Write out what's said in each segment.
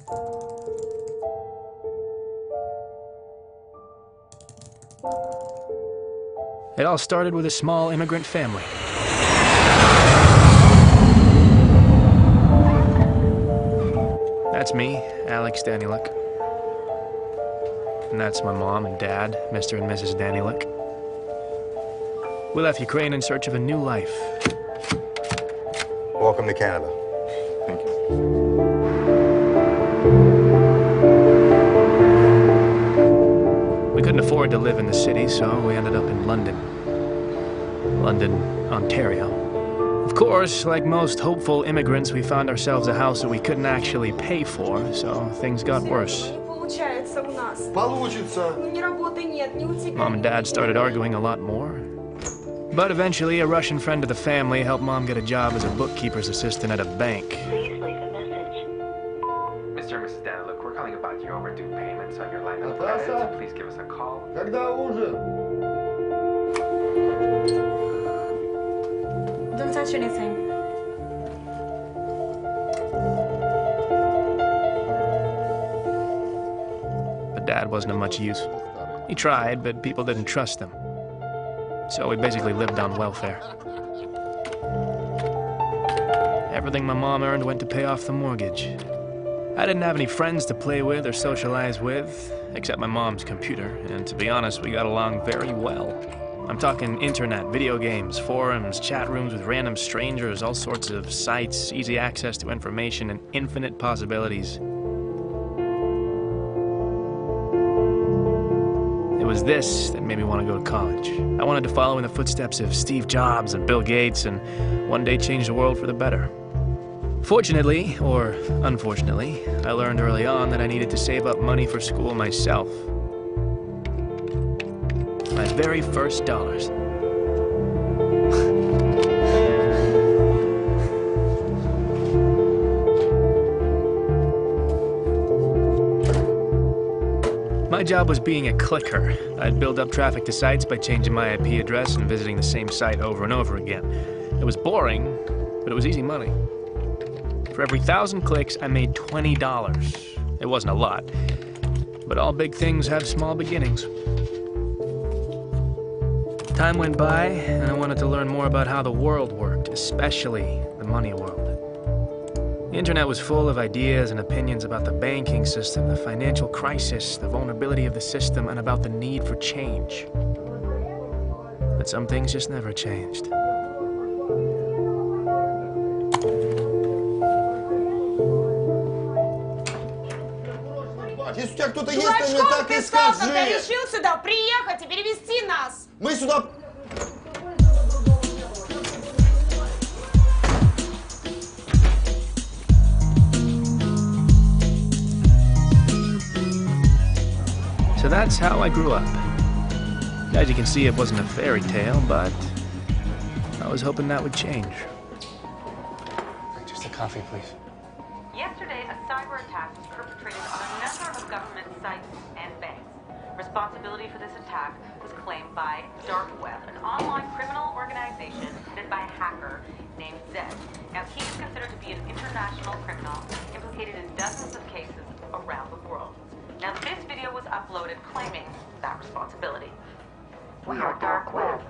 It all started with a small immigrant family. That's me, Alex Daniluk. And that's my mom and dad, Mr. and Mrs. Daniluk. We left Ukraine in search of a new life. Welcome to Canada. Thank you. We couldn't afford to live in the city, so we ended up in London, Ontario. Of course, like most hopeful immigrants, we found ourselves a house that we couldn't actually pay for, so things got worse. Mom and Dad started arguing a lot more. But eventually, a Russian friend of the family helped Mom get a job as a bookkeeper's assistant at a bank. Please leave a message. Mr. and Mrs. Daniluk, we're calling about your overdue payments on your line of credit. Please give us a call. Don't touch anything. But Dad wasn't of much use. He tried, but people didn't trust him. So we basically lived on welfare. Everything my mom earned went to pay off the mortgage. I didn't have any friends to play with or socialize with, except my mom's computer, and to be honest, we got along very well. I'm talking internet, video games, forums, chat rooms with random strangers, all sorts of sites, easy access to information, and infinite possibilities. It was this that made me want to go to college. I wanted to follow in the footsteps of Steve Jobs and Bill Gates and one day change the world for the better. Fortunately, or unfortunately, I learned early on that I needed to save up money for school myself. My very first dollars. My job was being a clicker. I'd build up traffic to sites by changing my IP address and visiting the same site over and over again. It was boring, but it was easy money. For every 1,000 clicks, I made $20. It wasn't a lot, but all big things have small beginnings. Time went by, and I wanted to learn more about how the world worked, especially the money world. The internet was full of ideas and opinions about the banking system, the financial crisis, the vulnerability of the system, and about the need for change. But some things just never changed. Если у тебя кто-то есть, ты мне так и скажи. Когда решил сюда приехать и перевести нас. Мы сюда... So that's how I grew up. As you can see, it wasn't a fairy tale, but I was hoping that would change. Just a coffee, please. Yesterday, a cyber attack was perpetrated on a number of government sites and banks. Responsibility for this attack was claimed by Dark Web, an online criminal organization headed by a hacker named Zed. Now, he is considered to be an international criminal implicated in dozens of cases around the world. Now, this video was uploaded claiming that responsibility. We are Dark Web.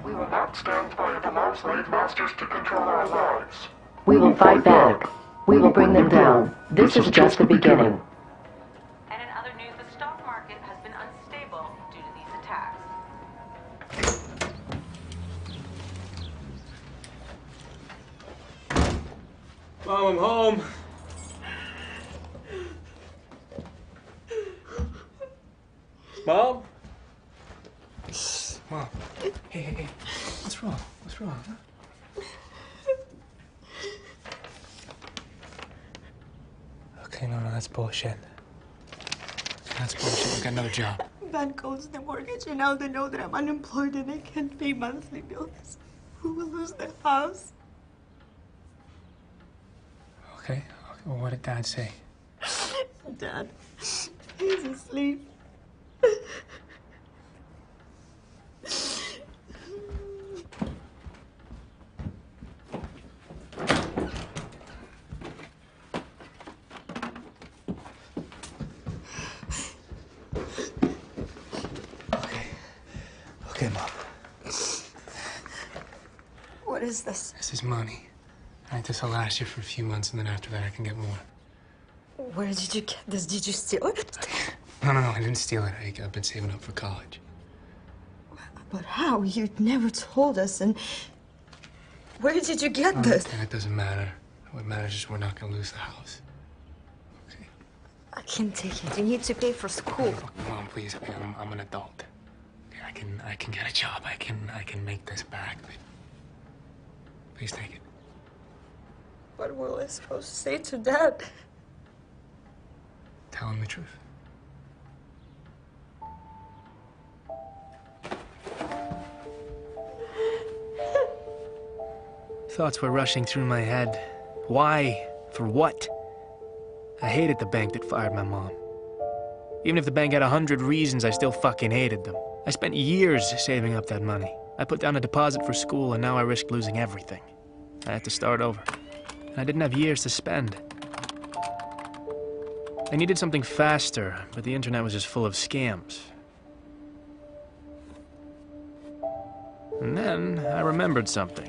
We will not stand by and allow slave masters to control our lives. We will fight back. We will bring them down. This is just the beginning. And in other news, the stock market has been unstable due to these attacks. Mom, I'm home. Mom? Mom. Hey. What's wrong? What's wrong, huh? Okay, no, that's bullshit. That's bullshit. I got another job. Bank owes the mortgage, and now they know that I'm unemployed and I can't pay monthly bills. Who will lose their house? Okay. Well, what did Dad say? Dad, he's asleep. is this? This is money. All right, this will last you for a few months, and then after that I can get more. Where did you get this? Did you steal it? No, I didn't steal it. I've been saving up for college. But how? You never told us, and where did you get this? That doesn't matter. What matters is we're not gonna lose the house. Okay? I can't take it. You need to pay for school. Mom, please. I'm an adult. Okay, I can get a job. I can make this back. But please take it. What were I supposed to say to Dad? Tell him the truth. Thoughts were rushing through my head. Why? For what? I hated the bank that fired my mom. Even if the bank had 100 reasons, I still fucking hated them. I spent years saving up that money. I put down a deposit for school, and now I risked losing everything. I had to start over. And I didn't have years to spend. I needed something faster, but the internet was just full of scams. And then I remembered something.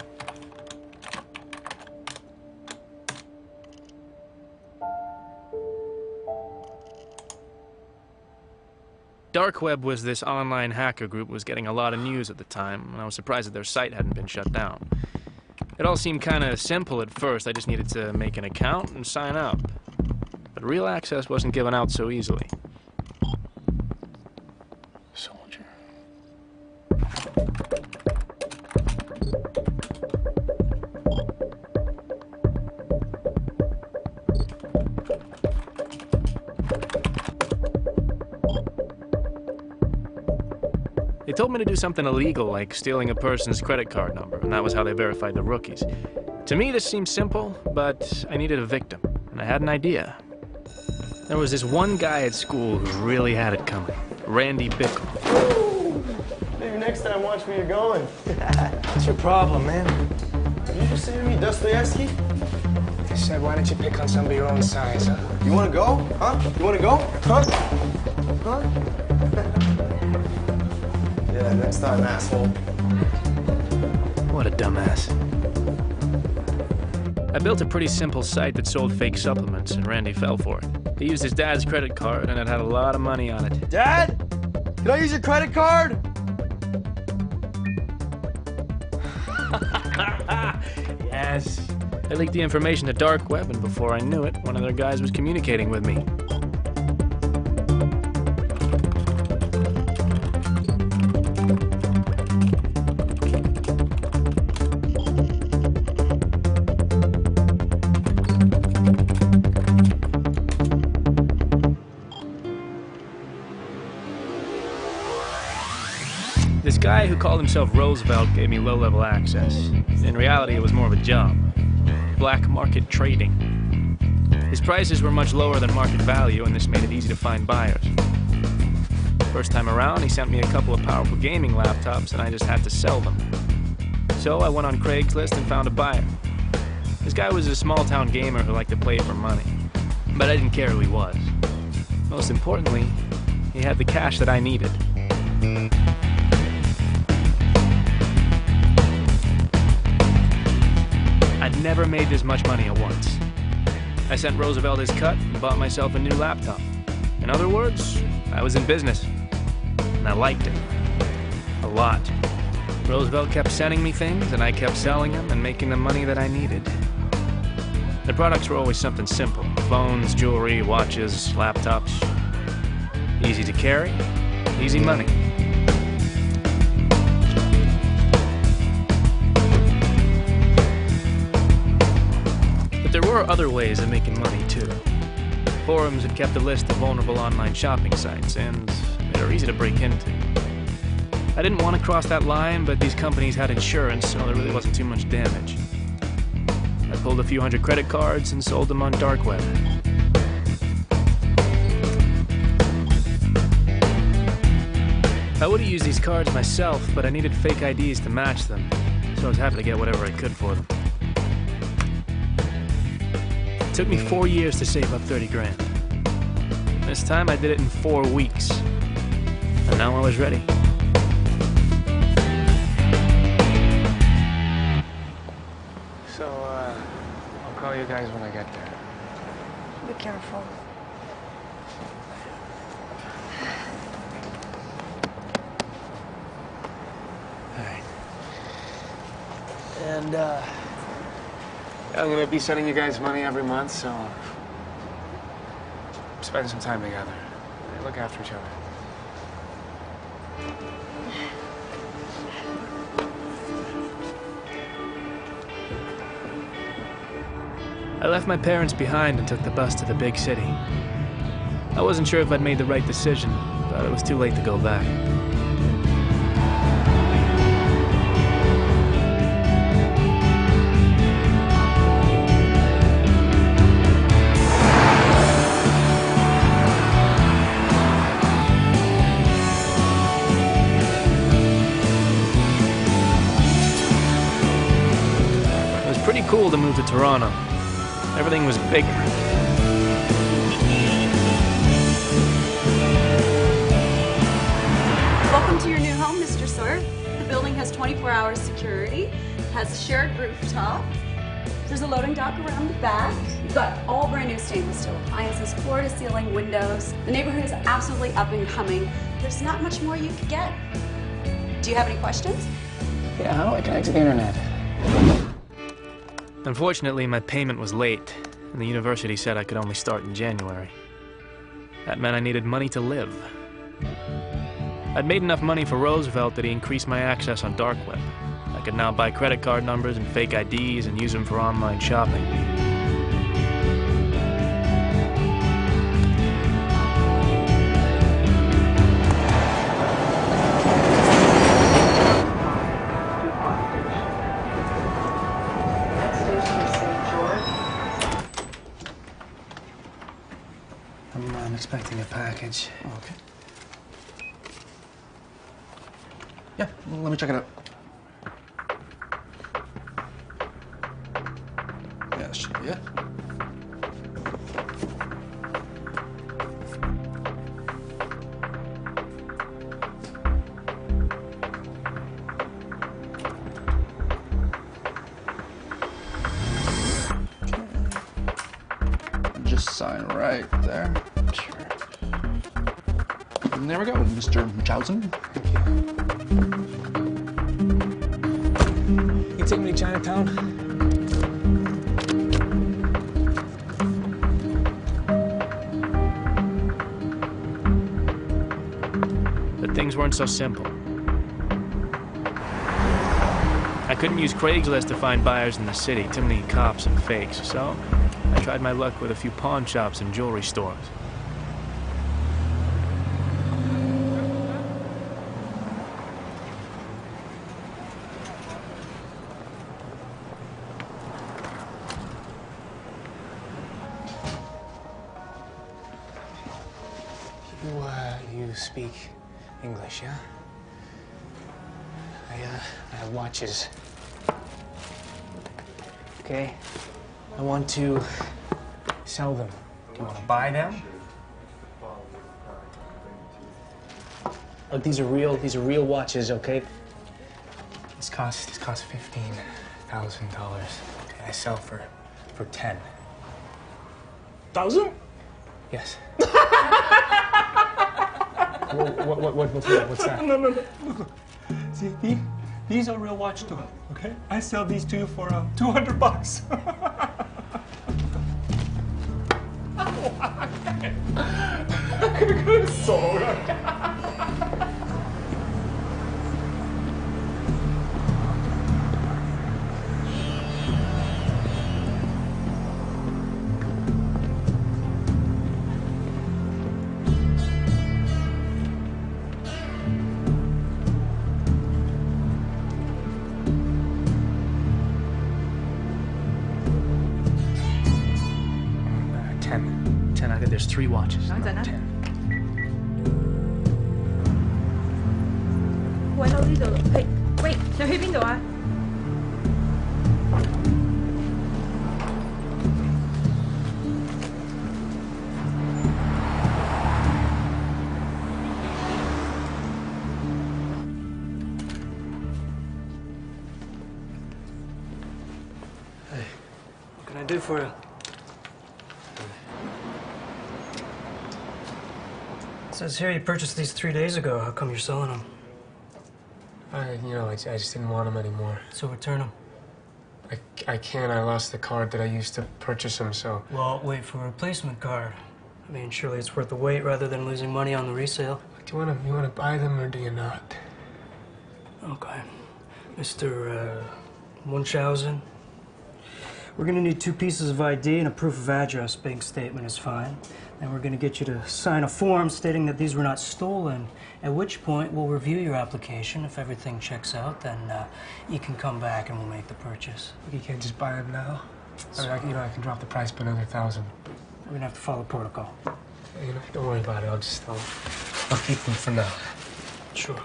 Dark Web was this online hacker group was getting a lot of news at the time, and I was surprised that their site hadn't been shut down. It all seemed kind of simple at first. I just needed to make an account and sign up. But real access wasn't given out so easily. Soldier. They told me to do something illegal, like stealing a person's credit card number, and that was how they verified the rookies. To me, this seemed simple, but I needed a victim, and I had an idea. There was this one guy at school who really had it coming, Randy Bickle. Maybe next time watch where you're going. What's your problem, man? Did you just say to me Dostoevsky? I said, why don't you pick on somebody your own size, huh? You wanna go? Huh? You wanna go? Huh? Huh? Yeah, next time, asshole. What a dumbass. I built a pretty simple site that sold fake supplements, and Randy fell for it. He used his dad's credit card, and it had a lot of money on it. Dad? Can I use your credit card? Yes. I leaked the information to Dark Web, and before I knew it, one of their guys was communicating with me. This guy who called himself Roosevelt gave me low-level access. In reality, it was more of a job. Black market trading. His prices were much lower than market value, and this made it easy to find buyers. First time around, he sent me a couple of powerful gaming laptops, and I just had to sell them. So I went on Craigslist and found a buyer. This guy was a small-town gamer who liked to play for money. But I didn't care who he was. Most importantly, he had the cash that I needed. I'd never made this much money at once. I sent Roosevelt his cut and bought myself a new laptop. In other words, I was in business. And I liked it. A lot. Roosevelt kept sending me things, and I kept selling them and making the money that I needed. The products were always something simple. Phones, jewelry, watches, laptops. Easy to carry, easy money. But there were other ways of making money, too. Forums had kept a list of vulnerable online shopping sites, and they were easy to break into. I didn't want to cross that line, but these companies had insurance, so there really wasn't too much damage. I pulled a few hundred credit cards and sold them on Dark Web. I would have used these cards myself, but I needed fake IDs to match them, so I was happy to get whatever I could for them. It took me 4 years to save up 30 grand. This time I did it in 4 weeks, and now I was ready. you guys when I get there. Be careful. All right. And, I'm gonna be sending you guys money every month, so spend some time together. Look after each other. I left my parents behind and took the bus to the big city. I wasn't sure if I'd made the right decision, but it was too late to go back. It was pretty cool to move to Toronto. Everything was bigger. Welcome to your new home, Mr. Sawyer. The building has 24-hour security, has a shared rooftop. There's a loading dock around the back. You've got all brand new stainless steel appliances, floor-to-ceiling windows. The neighborhood is absolutely up and coming. There's not much more you could get. Do you have any questions? Yeah, how do I connect to the internet? Unfortunately, my payment was late, and the university said I could only start in January. That meant I needed money to live. I'd made enough money for Roosevelt that he increased my access on dark web. I could now buy credit card numbers and fake IDs and use them for online shopping. I'm expecting a package. Oh, okay. Yeah, let me check it out. Yeah, that should be it. Just sign right there. Sure. And there we go, Mr. Munchausen. You take me to Chinatown? But things weren't so simple. I couldn't use Craigslist to find buyers in the city, too many cops and fakes, so I tried my luck with a few pawn shops and jewelry stores. You speak English, yeah? I have watches. Okay? I want to sell them. Do you want to buy them? Look, these are real watches, okay? This costs $15,000. Okay, I sell for 10. 1,000? Yes. What's that? No. See, these are real watch too, okay? I sell these to you for $200. Ten. I think there's 3 watches. 10. 喂，到呢度。係，喂，你去邊度啊？ do for you? It says here you purchased these 3 days ago. How come you're selling them? I just didn't want them anymore. So return them. I can't. I lost the card that I used to purchase them, so... Well, wait for a replacement card. I mean, surely it's worth the wait rather than losing money on the resale. Do you want to buy them, or do you not? Okay. Mr. Munchausen, we're gonna need 2 pieces of ID and a proof of address. Bank statement is fine. And we're gonna get you to sign a form stating that these were not stolen, at which point we'll review your application. If everything checks out, then you can come back and we'll make the purchase. You can't just buy them now? I mean, I can drop the price by another $1,000. We're gonna have to follow protocol. Don't worry about it. I'll keep them for now. Sure.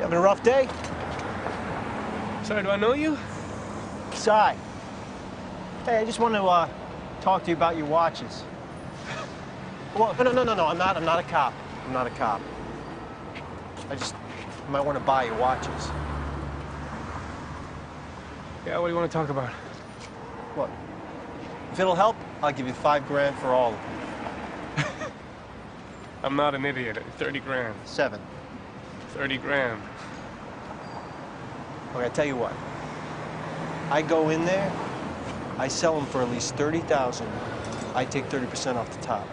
Having a rough day? Sorry, do I know you? Cy. Hey, I just want to talk to you about your watches. Well, no, I'm not a cop. I'm not a cop. I might want to buy your watches. Yeah, what do you want to talk about? What? If it'll help, I'll give you $5 grand for all of them. I'm not an idiot. 30 grand. 7. 30 grand. Okay, I tell you what. I go in there, I sell them for at least $30,000. I take 30% off the top.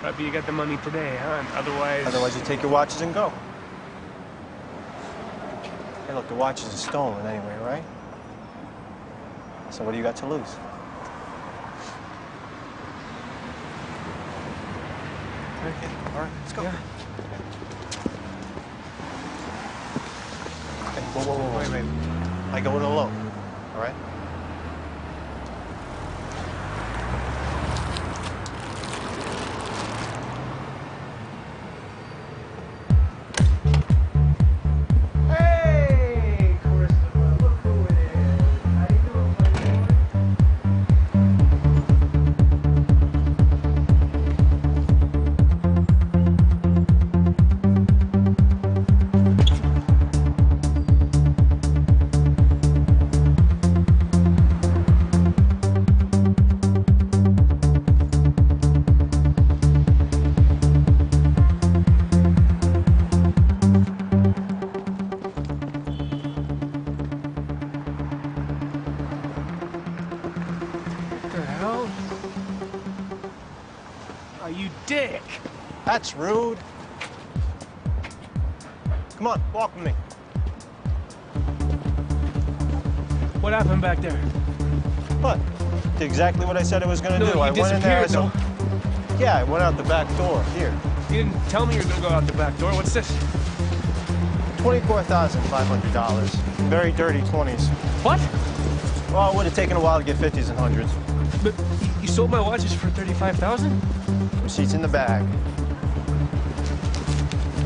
Right, but you got the money today, huh? Otherwise... Otherwise, you take your watches and go. Hey, look, the watches are stolen anyway, right? So what do you got to lose? Okay, all right, let's go. Yeah. Hey, whoa. Wait. I go in alone, all right? Hey, Christopher, look who it is. How you doing, my boy? You dick! That's rude. Come on, walk with me. What happened back there? What? Did exactly what I said I was gonna do. You I went in there. disappeared, Yeah, I went out the back door. Here. You didn't tell me you were gonna go out the back door. What's this? $24,500. Very dirty 20s. What? Well, it would have taken a while to get 50s and 100s. But you sold my watches for $35,000? Receipts in the bag.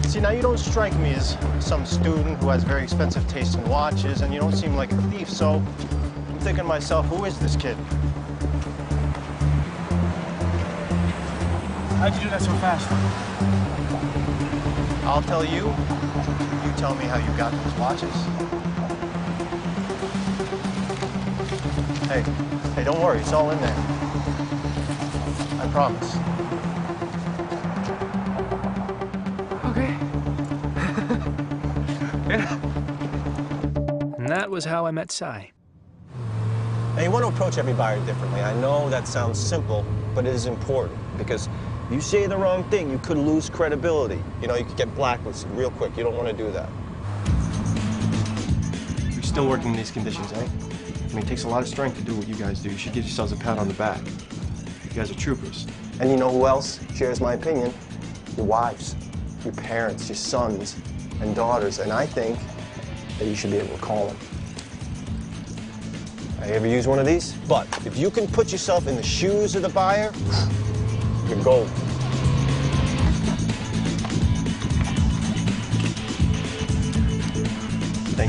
See, now you don't strike me as some student who has very expensive taste in watches, and you don't seem like a thief, so I'm thinking to myself, who is this kid? How'd you do that so fast? I'll tell you. You tell me how you got those watches. Hey, don't worry, it's all in there. I promise. Okay. Yeah. And that was how I met Cy. Now, you want to approach every buyer differently. I know that sounds simple, but it is important, because if you say the wrong thing, you could lose credibility. You know, you could get blacklisted real quick. You don't want to do that. You're still working in these conditions, eh? I mean, it takes a lot of strength to do what you guys do. You should give yourselves a pat on the back. You guys are troopers. And you know who else shares my opinion? Your wives, your parents, your sons and daughters. And I think that you should be able to call them. I ever use one of these? But if you can put yourself in the shoes of the buyer, you're gold.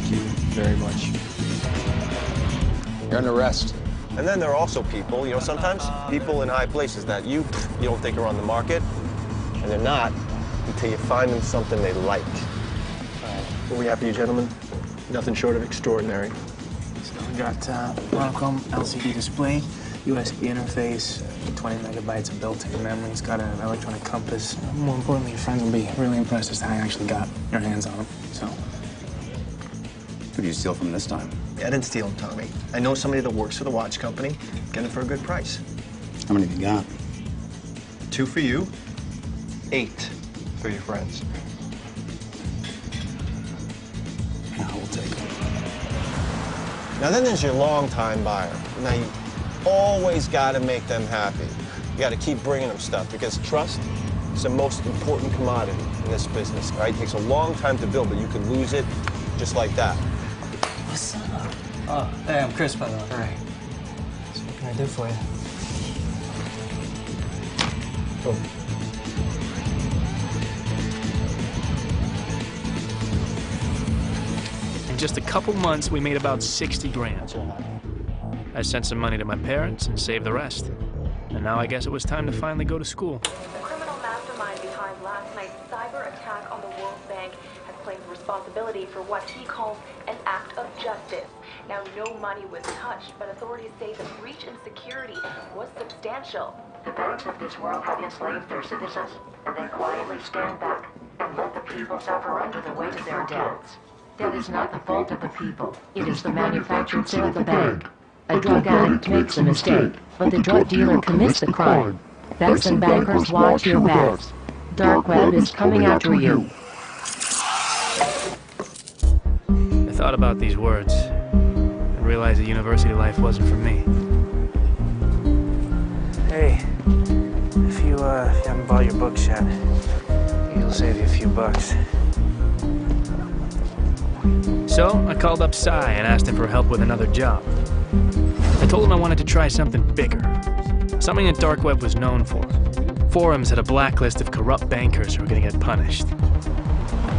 Thank you very much. You're under arrest. And then there are also people, you know, sometimes people in high places that you don't think are on the market, and they're not until you find them something they like. What we have for you, gentlemen? Nothing short of extraordinary. So we got monochrome LCD display, USB interface, 20 megabytes of built-in memory. It's got an electronic compass. More importantly, your friends will be really impressed as to how you actually got your hands on them. So, Who do you steal from this time? Yeah, I didn't steal them, Tommy. I know somebody that works for the watch company. Get them for a good price. How many have you got? 2 for you, 8 for your friends. yeah, we'll take them. Now then there's your long-time buyer. Now you always gotta make them happy. You gotta keep bringing them stuff because trust is the most important commodity in this business, right? It takes a long time to build, but you can lose it just like that. What's up? Oh, hey, I'm Chris, by the way. All right. So what can I do for you? Boom. In just a couple months, we made about 60 grand. I sent some money to my parents and saved the rest. And now I guess it was time to finally go to school. The criminal mastermind behind last night's cyber attack on the World Bank has claimed responsibility for what he calls an act of justice. Now, no money was touched, but authorities say the breach in security was substantial. The banks of this world have enslaved their citizens, and they quietly stand back and let the people suffer under the weight of their debts. That is not the fault of the people. It is the manufactured sale of the bag. A drug addict makes a mistake, but the drug dealer commits the crime. Banks and bankers, watch your backs. Dark web is coming after you. I thought about these words and realized that university life wasn't for me. Hey, if you haven't bought your books yet, it'll save you a few bucks. So I called up Cy and asked him for help with another job. I told him I wanted to try something bigger, something that Dark Web was known for. Forums had a blacklist of corrupt bankers who were going to get punished.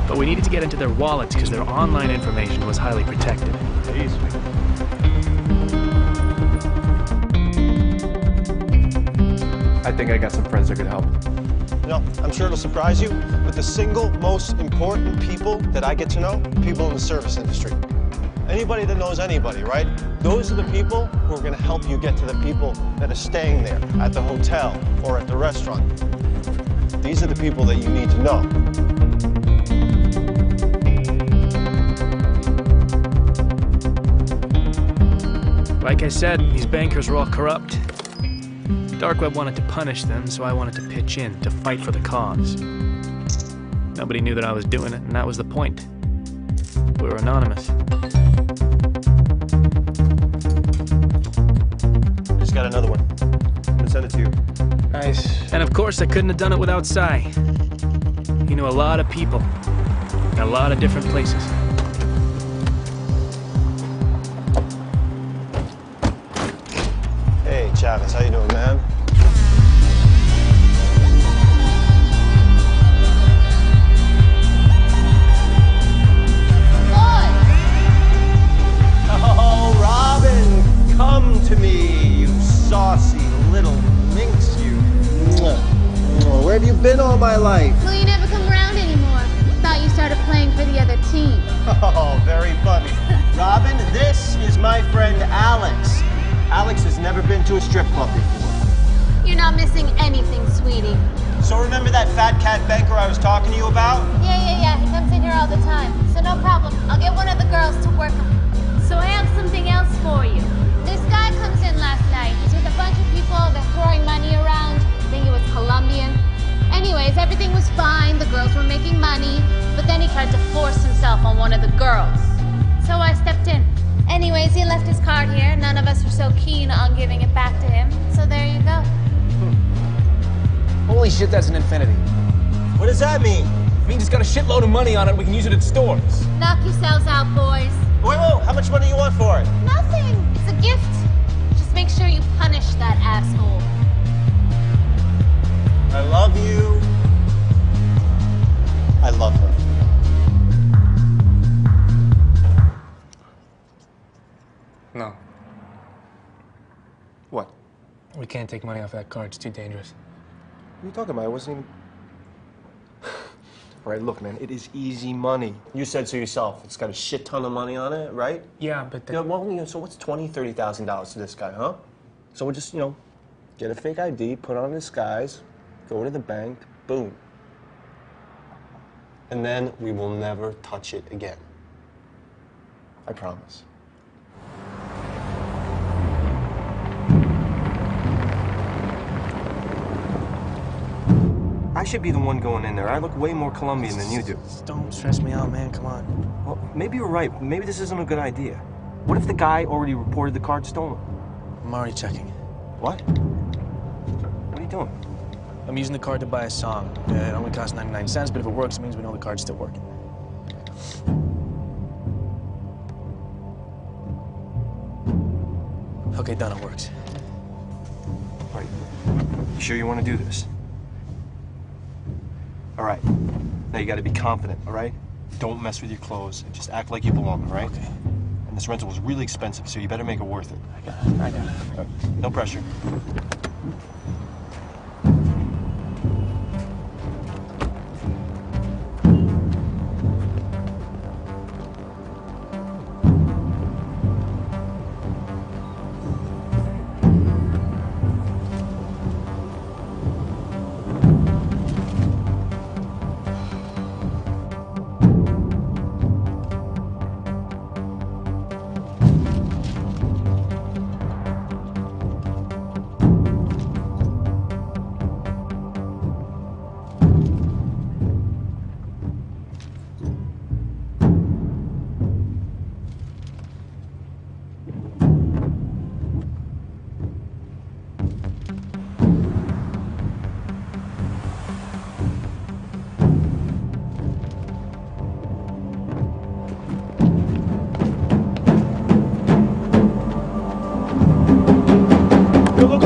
But we needed to get into their wallets because their online information was highly protected. I think I got some friends that could help. You know, I'm sure it'll surprise you, but the single most important people that I get to know, people in the service industry. Anybody that knows anybody, right? Those are the people who are going to help you get to the people that are staying there at the hotel or at the restaurant. These are the people that you need to know. Like I said, these bankers were all corrupt. Dark Web wanted to punish them, so I wanted to pitch in, to fight for the cause. Nobody knew that I was doing it, and that was the point. We were anonymous. Just got another one. I'm gonna send it to you. Nice. And of course, I couldn't have done it without Cy. He knew a lot of people, in a lot of different places. Hey, Chavez, how you doing, man? Oh, Robin, come to me, you saucy little minx, you. Where have you been all my life? Well, you never come around anymore. Thought you started playing for the other team. Oh, very funny. Robin, this is my friend Alex. Alex has never been to a strip club before. You're not missing anything, sweetie. So remember that fat cat banker I was talking to you about? Yeah. He comes in here all the time. So no problem. I'll get one of the girls to work him. So I have something else for you. This guy comes in last night. He's with a bunch of people. They're throwing money around. I think it was Colombian. Anyways, everything was fine. The girls were making money. But then he tried to force himself on one of the girls. So I stepped in. Anyways, he left his card here. None of us were so keen on giving it back to him. So there you go. Holy shit, that's an infinity. What does that mean? It means it's got a shitload of money on it. We can use it at stores. Knock yourselves out, boys. Whoa, how much money do you want for it? Nothing. It's a gift. Just make sure you punish that asshole. I love you. I love her. No. What? We can't take money off that card. It's too dangerous. What are you talking about? I wasn't even... All right, look, man, it is easy money. You said so yourself. It's got a shit ton of money on it, right? Yeah, but... Yeah, well, you know, so what's $20,000, $30,000 to this guy, huh? So we'll just, you know, get a fake ID, put on a disguise, go to the bank, boom. And then we will never touch it again. I promise. I should be the one going in there. I look way more Colombian than you do. Don't stress me out, man. Come on. Well, maybe you're right. Maybe this isn't a good idea. What if the guy already reported the card stolen? I'm already checking. What? What are you doing? I'm using the card to buy a song. It only costs 99 cents, but if it works, it means we know the card's still working. Okay, done. It works. All right. You sure you want to do this? All right. Now you got to be confident, all right? Don't mess with your clothes. Just act like you belong, all right? Okay. And this rental was really expensive, so you better make it worth it. I got it. I got it. No pressure.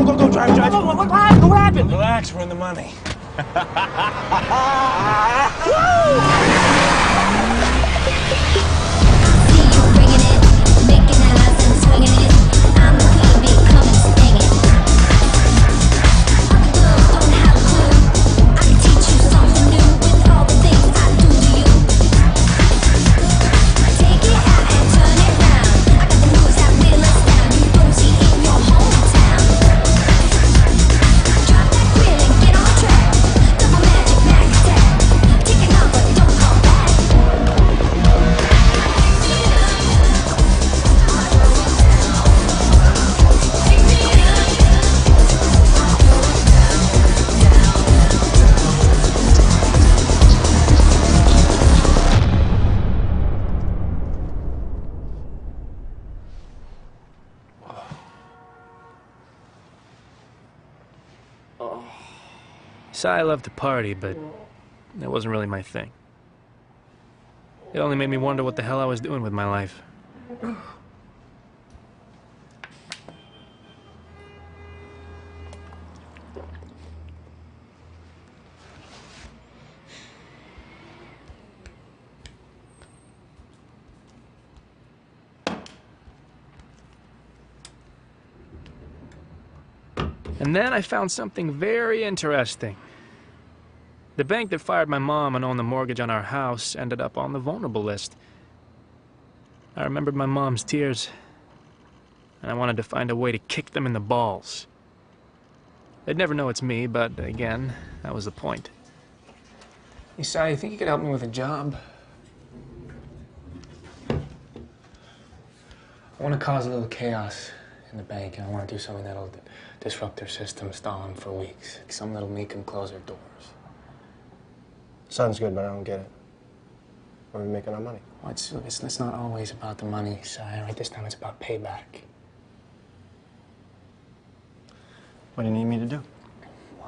Go, drive. What happened? Relax, we're in the money. So I love to party, but that wasn't really my thing. It only made me wonder what the hell I was doing with my life. And then I found something very interesting. The bank that fired my mom and owned the mortgage on our house ended up on the vulnerable list. I remembered my mom's tears, and I wanted to find a way to kick them in the balls. They'd never know it's me, but again, that was the point. Hey, Si, you think you could help me with a job? I want to cause a little chaos in the bank, and I want to do something that'll disrupt their system, stall them for weeks. Something that'll make them close their doors. Sounds good, but I don't get it. Where are we making our money? Well, it's not always about the money, Si. Right? This time it's about payback. What do you need me to do?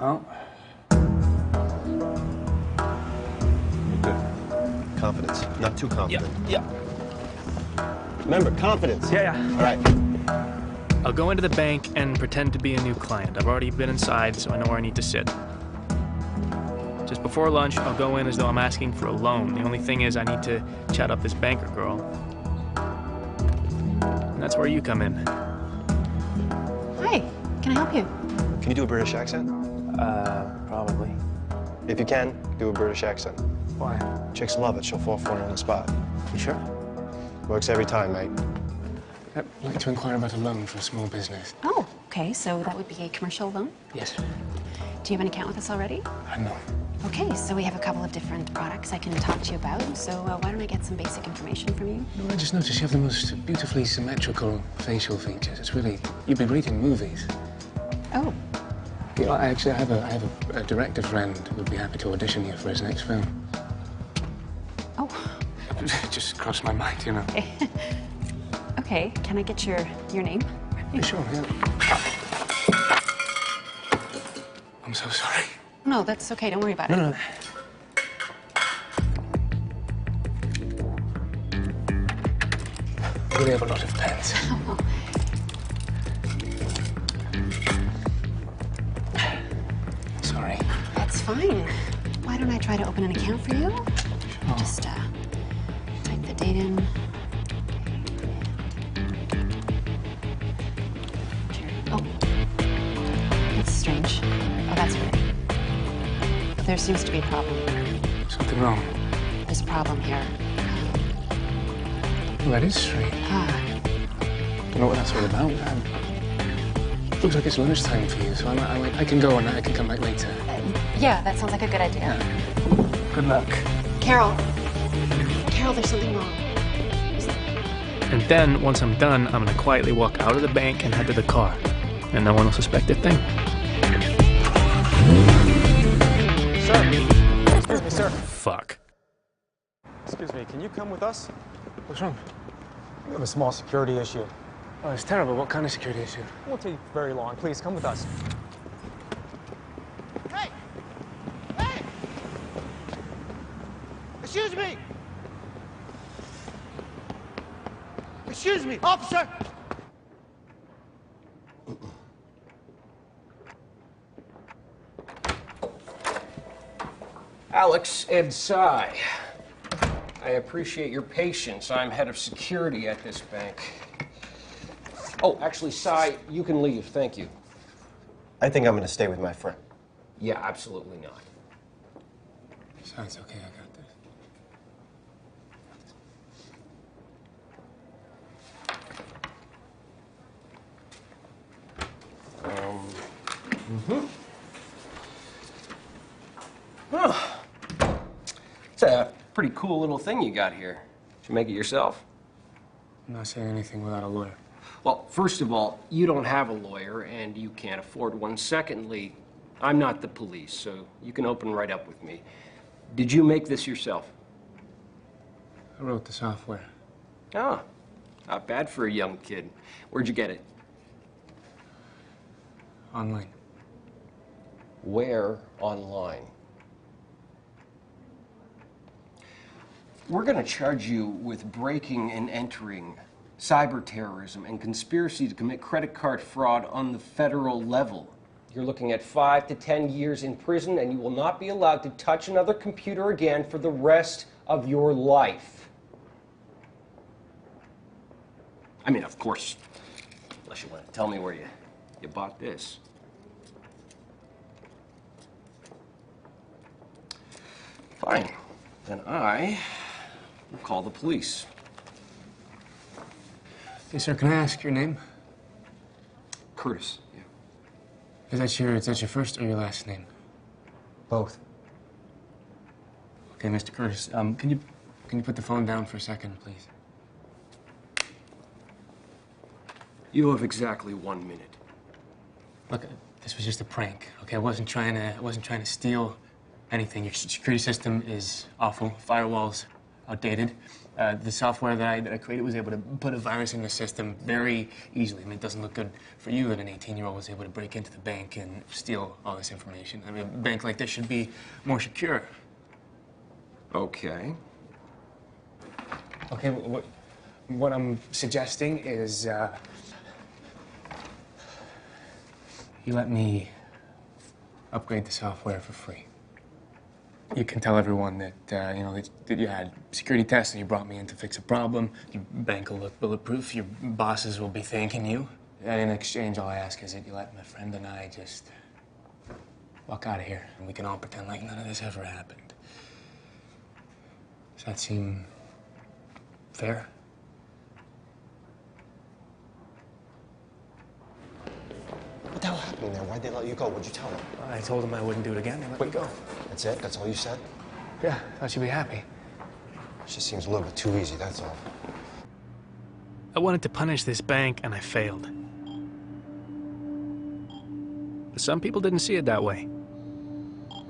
Well... Good. Confidence. Not too confident. Yeah. Remember, confidence. Yeah. All right. I'll go into the bank and pretend to be a new client. I've already been inside, so I know where I need to sit. Just before lunch, I'll go in as though I'm asking for a loan. The only thing is I need to chat up this banker girl. And That's where you come in. Hi, can I help you? Can you do a British accent? Probably. If you can, do a British accent. Why? Chicks love it. She'll fall for it on the spot. You sure? Works every time, mate. I'd like to inquire about a loan for a small business. Oh, okay, so that would be a commercial loan? Yes. Do you have an account with us already? No. Okay, so we have a couple of different products I can talk to you about. So why don't I get some basic information from you? No, I just noticed you have the most beautifully symmetrical facial features. It's really... You'd be great in movies. Oh. You know, I have a director friend who would be happy to audition you for his next film. Oh. It just crossed my mind, you know. Okay, can I get your name? Yeah, sure, yeah. I'm so sorry. No, that's okay. Don't worry about it. No. I really have a lot of pens. Sorry. That's fine. Why don't I try to open an account for you? Sure. Just type the date in. Oh, that's strange. Oh, that's weird. There seems to be a problem. Something wrong? There's a problem here. Well, that is strange. I don't know what that's all about. Looks like it's lunchtime for you, so I can go and I can come back later. Yeah, that sounds like a good idea. Yeah. Good luck. Carol, there's something wrong. And then, once I'm done, I'm gonna quietly walk out of the bank and head to the car. And no one will suspect a thing. Sir. Excuse me, sir. Fuck. Excuse me, can you come with us? What's wrong? We have a small security issue. Oh, it's terrible. What kind of security issue? It won't take very long. Please, come with us. Hey! Hey! Excuse me! Excuse me, officer! Alex Ed Tsai. I appreciate your patience. I'm head of security at this bank. Oh, actually, Tsai, you can leave. Thank you. I think I'm going to stay with my friend. Yeah, absolutely not. Sounds okay. I got this. Oh. It's a pretty cool little thing you got here. Did you make it yourself? I'm not saying anything without a lawyer. Well, first of all, you don't have a lawyer, and you can't afford one. Secondly, I'm not the police, so you can open right up with me. Did you make this yourself? I wrote the software. Ah, not bad for a young kid. Where'd you get it? Online. Where online? We're going to charge you with breaking and entering, cyber terrorism, and conspiracy to commit credit card fraud on the federal level. You're looking at 5 to 10 years in prison, and you will not be allowed to touch another computer again for the rest of your life. I mean, of course, unless you want to tell me where you bought this. Fine. Then I will call the police. Hey, sir, can I ask your name? Curtis, yeah. Is that your first or your last name? Both. Okay, Mr. Curtis, can you put the phone down for a second, please? You have exactly 1 minute. Look, this was just a prank, okay? I wasn't trying to steal anything. Your security system is awful. Firewall's outdated. The software that I created was able to put a virus in the system very easily. I mean, it doesn't look good for you that an 18-year-old was able to break into the bank and steal all this information. I mean, a bank like this should be more secure. Okay. Okay, what I'm suggesting is you let me upgrade the software for free. You can tell everyone that, you know, that you had security tests and you brought me in to fix a problem. Your bank will look bulletproof. Your bosses will be thanking you. And in exchange, all I ask is that you let my friend and I just walk out of here, and we can all pretend like none of this ever happened. Does that seem fair? What the hell happened there? Why'd they let you go? What'd you tell them? I told them I wouldn't do it again. They let me go. That's it? That's all you said? Yeah, thought you'd be happy. It just seems a little bit too easy, that's all. I wanted to punish this bank, and I failed. But some people didn't see it that way.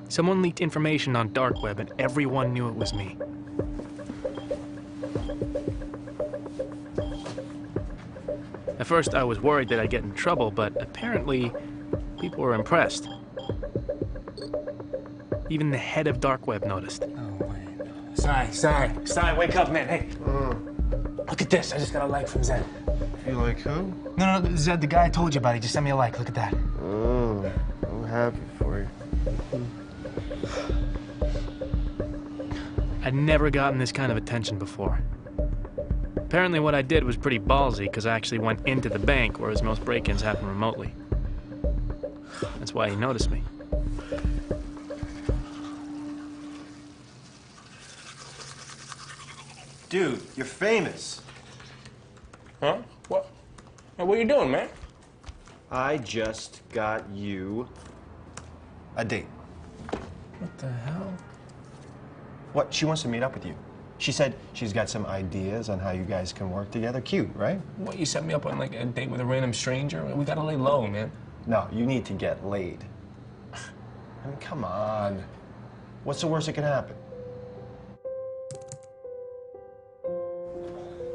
Someone leaked information on dark web, and everyone knew it was me. At first, I was worried that I'd get in trouble, but apparently, people were impressed. Even the head of dark web noticed. Oh, wait. Sai, wake up, man. Hey. Look at this. I just got a like from Zed. You like who? No, Zed, the guy I told you about. He just sent me a like. Look at that. Oh, I'm happy for you. I'd never gotten this kind of attention before. Apparently what I did was pretty ballsy, because I actually went into the bank, whereas most break-ins happen remotely. That's why he noticed me. Dude, you're famous. Huh? What? Hey, what are you doing, man? I just got you a date. What the hell? What? She wants to meet up with you. She said she's got some ideas on how you guys can work together. Cute, right? What, you set me up on like a date with a random stranger? We gotta lay low, man. No, you need to get laid. I mean, come on. What's the worst that can happen?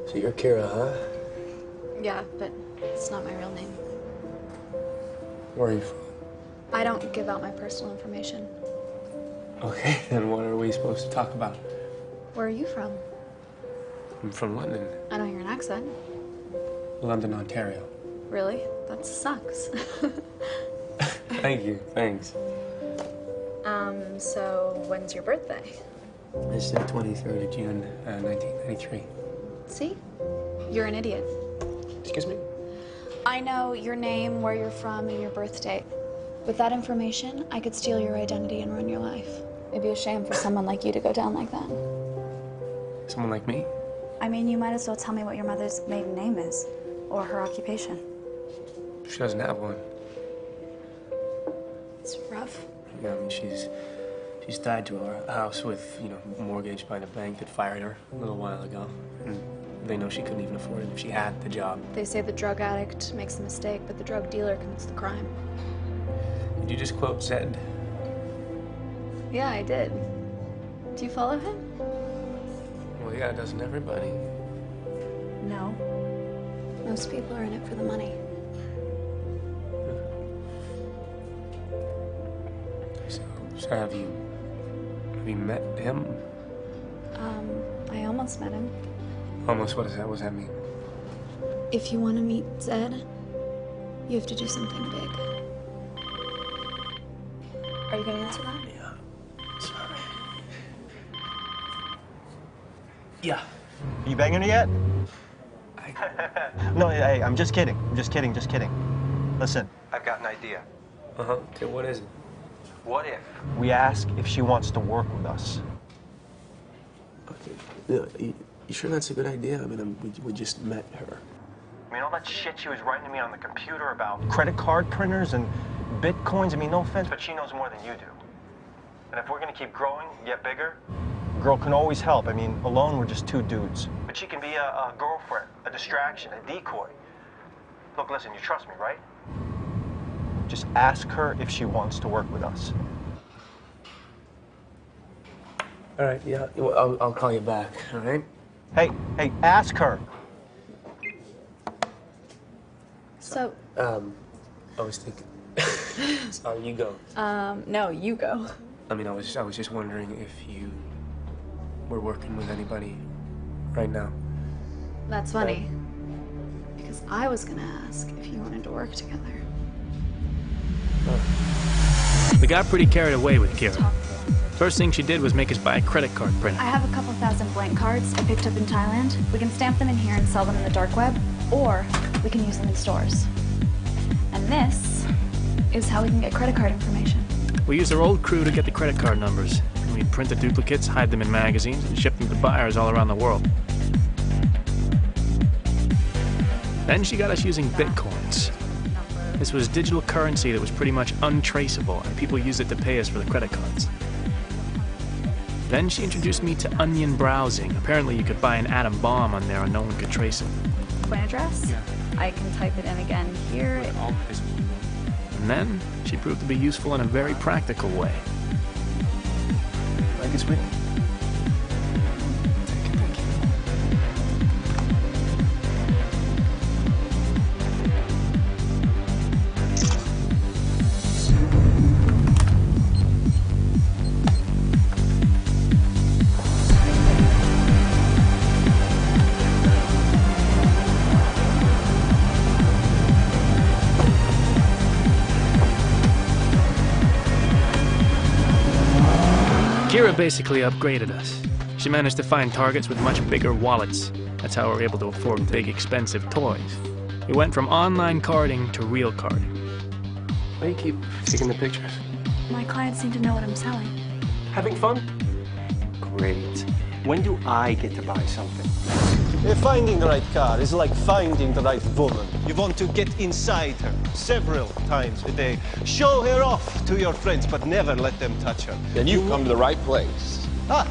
So you're Kira, huh? Yeah, but it's not my real name. Where are you from? I don't give out my personal information. Okay, then what are we supposed to talk about? Where are you from? I'm from London. I don't hear an accent. London, Ontario. Really? That sucks. Thank you, thanks. So when's your birthday? It's the 23rd of June, 1993. See? You're an idiot. Excuse me? I know your name, where you're from, and your birth date. With that information, I could steal your identity and ruin your life. It'd be a shame for someone like you to go down like that. Someone like me? I mean, you might as well tell me what your mother's maiden name is, or her occupation. She doesn't have one. It's rough. Yeah, I mean, she's tied to her house with, you know, mortgaged by the bank that fired her a little while ago. And they know she couldn't even afford it if she had the job. They say the drug addict makes the mistake, but the drug dealer commits the crime. Did you just quote Zed? Yeah, I did. Do you follow him? Well, yeah, doesn't everybody? No. Most people are in it for the money. So have you met him? I almost met him. Almost, what is that? What does that mean? If you want to meet Zed, you have to do something big. Are you gonna answer that? Yeah. Sorry. Yeah. Are you banging her yet? No, hey, I'm just kidding. I'm just kidding, just kidding. Listen, I've got an idea. Uh-huh. Okay, what is it? What if we ask if she wants to work with us? Okay. Yeah, you sure that's a good idea? I mean, we just met her. I mean, all that shit she was writing to me on the computer about credit card printers and bitcoins, I mean, no offense, but she knows more than you do. And if we're gonna keep growing, get bigger, a girl can always help. I mean, alone, we're just two dudes. But she can be a girlfriend, a distraction, a decoy. Look, listen, you trust me, right? Just ask her if she wants to work with us. All right, yeah, well, I'll call you back, all right? Hey, ask her. So, I was thinking. Sorry, you go. no, you go. I mean, I was just wondering if you were working with anybody right now. That's funny. Because I was gonna ask if you wanted to work together. We got pretty carried away with Kira. First thing she did was make us buy a credit card printer. I have a couple thousand blank cards I picked up in Thailand. We can stamp them in here and sell them in the dark web, or we can use them in stores. And this is how we can get credit card information. We used our old crew to get the credit card numbers. And we'd print the duplicates, hide them in magazines, and ship them to buyers all around the world. Then she got us using bitcoins. This was digital currency that was pretty much untraceable, and people used it to pay us for the credit cards. Then she introduced me to onion browsing. Apparently you could buy an atom bomb on there and no one could trace it. Point address? Yeah. I can type it in again here. And then she proved to be useful in a very practical way. Like it, sweetie? Kira basically upgraded us. She managed to find targets with much bigger wallets. That's how we're able to afford big, expensive toys. We went from online carding to real carding. Why do you keep taking the pictures? My clients seem to know what I'm selling. Having fun? Great. When do I get to buy something? Finding the right car is like finding the right woman. You want to get inside her several times a day. Show her off to your friends, but never let them touch her. Then you've come to the right place. Ah,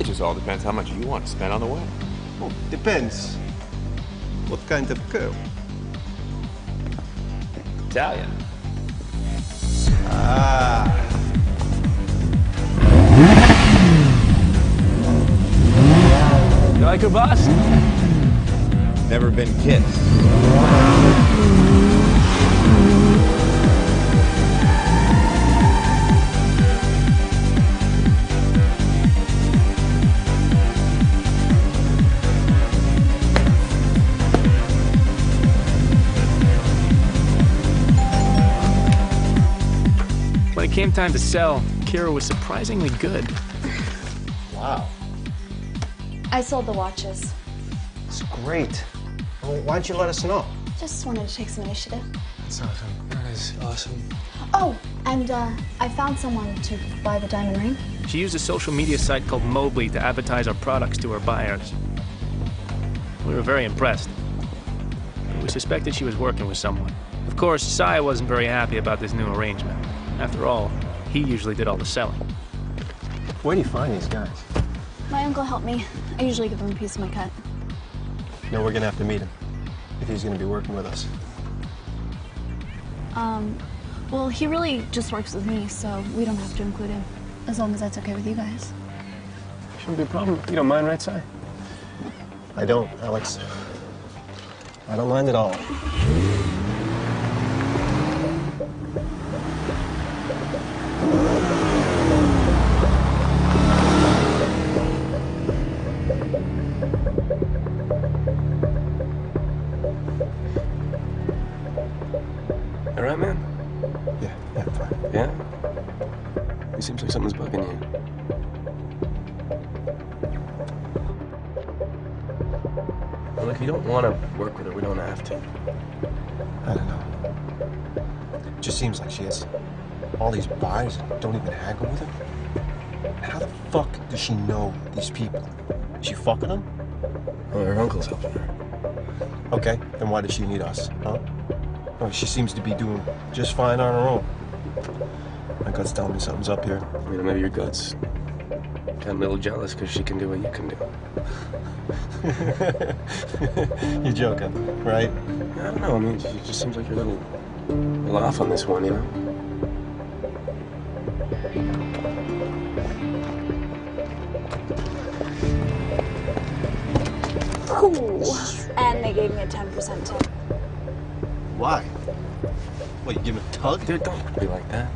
It just all depends how much you want to spend on the way. oh, depends. What kind of girl? Italian. Ah. You like her, boss? Never been kissed. When it came time to sell, Kira was surprisingly good. Wow. I sold the watches. It's great. Well, why don't you let us know? Just wanted to take some initiative. That's awesome. That is awesome. Oh, and I found someone to buy the diamond ring. She used a social media site called Moive to advertise our products to her buyers. We were very impressed. But we suspected she was working with someone. Of course, Sai wasn't very happy about this new arrangement. After all, he usually did all the selling. Where do you find these guys? My uncle helped me. I usually give him a piece of my cut. No, we're gonna have to meet him if he's gonna be working with us. Well, he really just works with me, so we don't have to include him. As long as that's okay with you guys. Shouldn't be a problem. You don't mind, right, Si? I don't, Alex. I don't mind at all. All right, man? Yeah, I'm fine. Yeah? It seems like something's bugging you. Well, if you don't want to work with her, we don't have to. I don't know. It just seems like she has all these buys and don't even haggle with her. How the fuck does she know these people? Is she fucking them? Well, her uncle's helping her. Okay, then why does she need us, huh? Oh, she seems to be doing just fine on her own. My gut's telling me something's up here. You know, maybe your gut's getting a little jealous because she can do what you can do. You're joking, right? I don't know. I mean, it just seems like you're a little off on this one, you know? Ooh. And they gave me a 10% tip. Why? What, you give him a tug? Dude, don't be like that.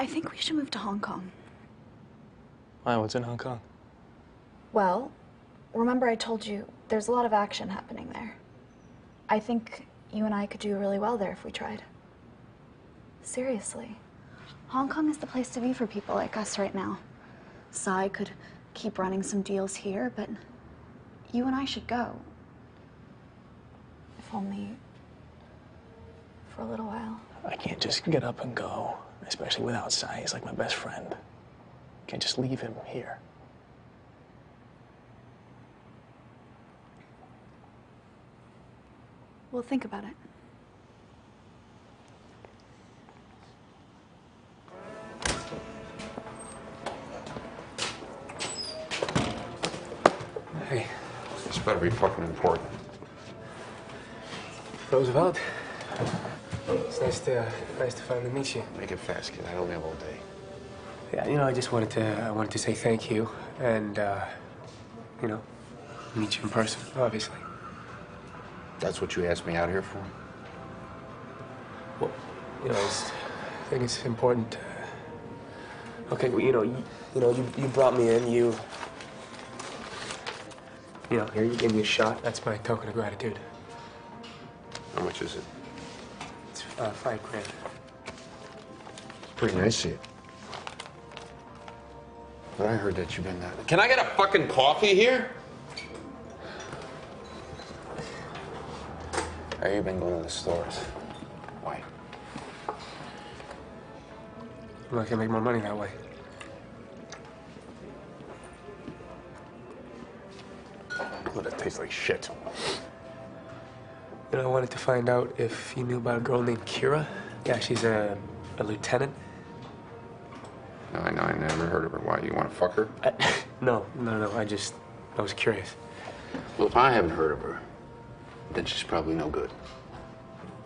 I think we should move to Hong Kong. Why? What's in Hong Kong? Well, remember I told you there's a lot of action happening there. I think you and I could do really well there if we tried. Seriously. Hong Kong is the place to be for people like us right now. Sai could keep running some deals here, but you and I should go. If only for a little while. I can't just get up and go, especially without Sai. He's like my best friend. Can't just leave him here. We'll think about it. Hey. This better be fucking important. Roosevelt. It's nice to finally meet you. Make it fast, kid. I only have all day. Yeah, you know, I just wanted to say thank you and you know, meet you in person, obviously. That's what you asked me out here for? Well, you know, I think it's important. Okay, well, you brought me in. You know, here you gave me a shot. That's my token of gratitude. How much is it? It's $5 grand. Pretty nice of you. But I heard that you've been that. Can I get a fucking coffee here? Have you been going to the stores? Why? Well, I can make more money that way. Well, that tastes like shit. You know, I wanted to find out if you knew about a girl named Kira. Yeah, she's a lieutenant. No, I know. I never heard of her. Why? You want to fuck her? No. I was curious. Well, if I haven't heard of her, then she's probably no good.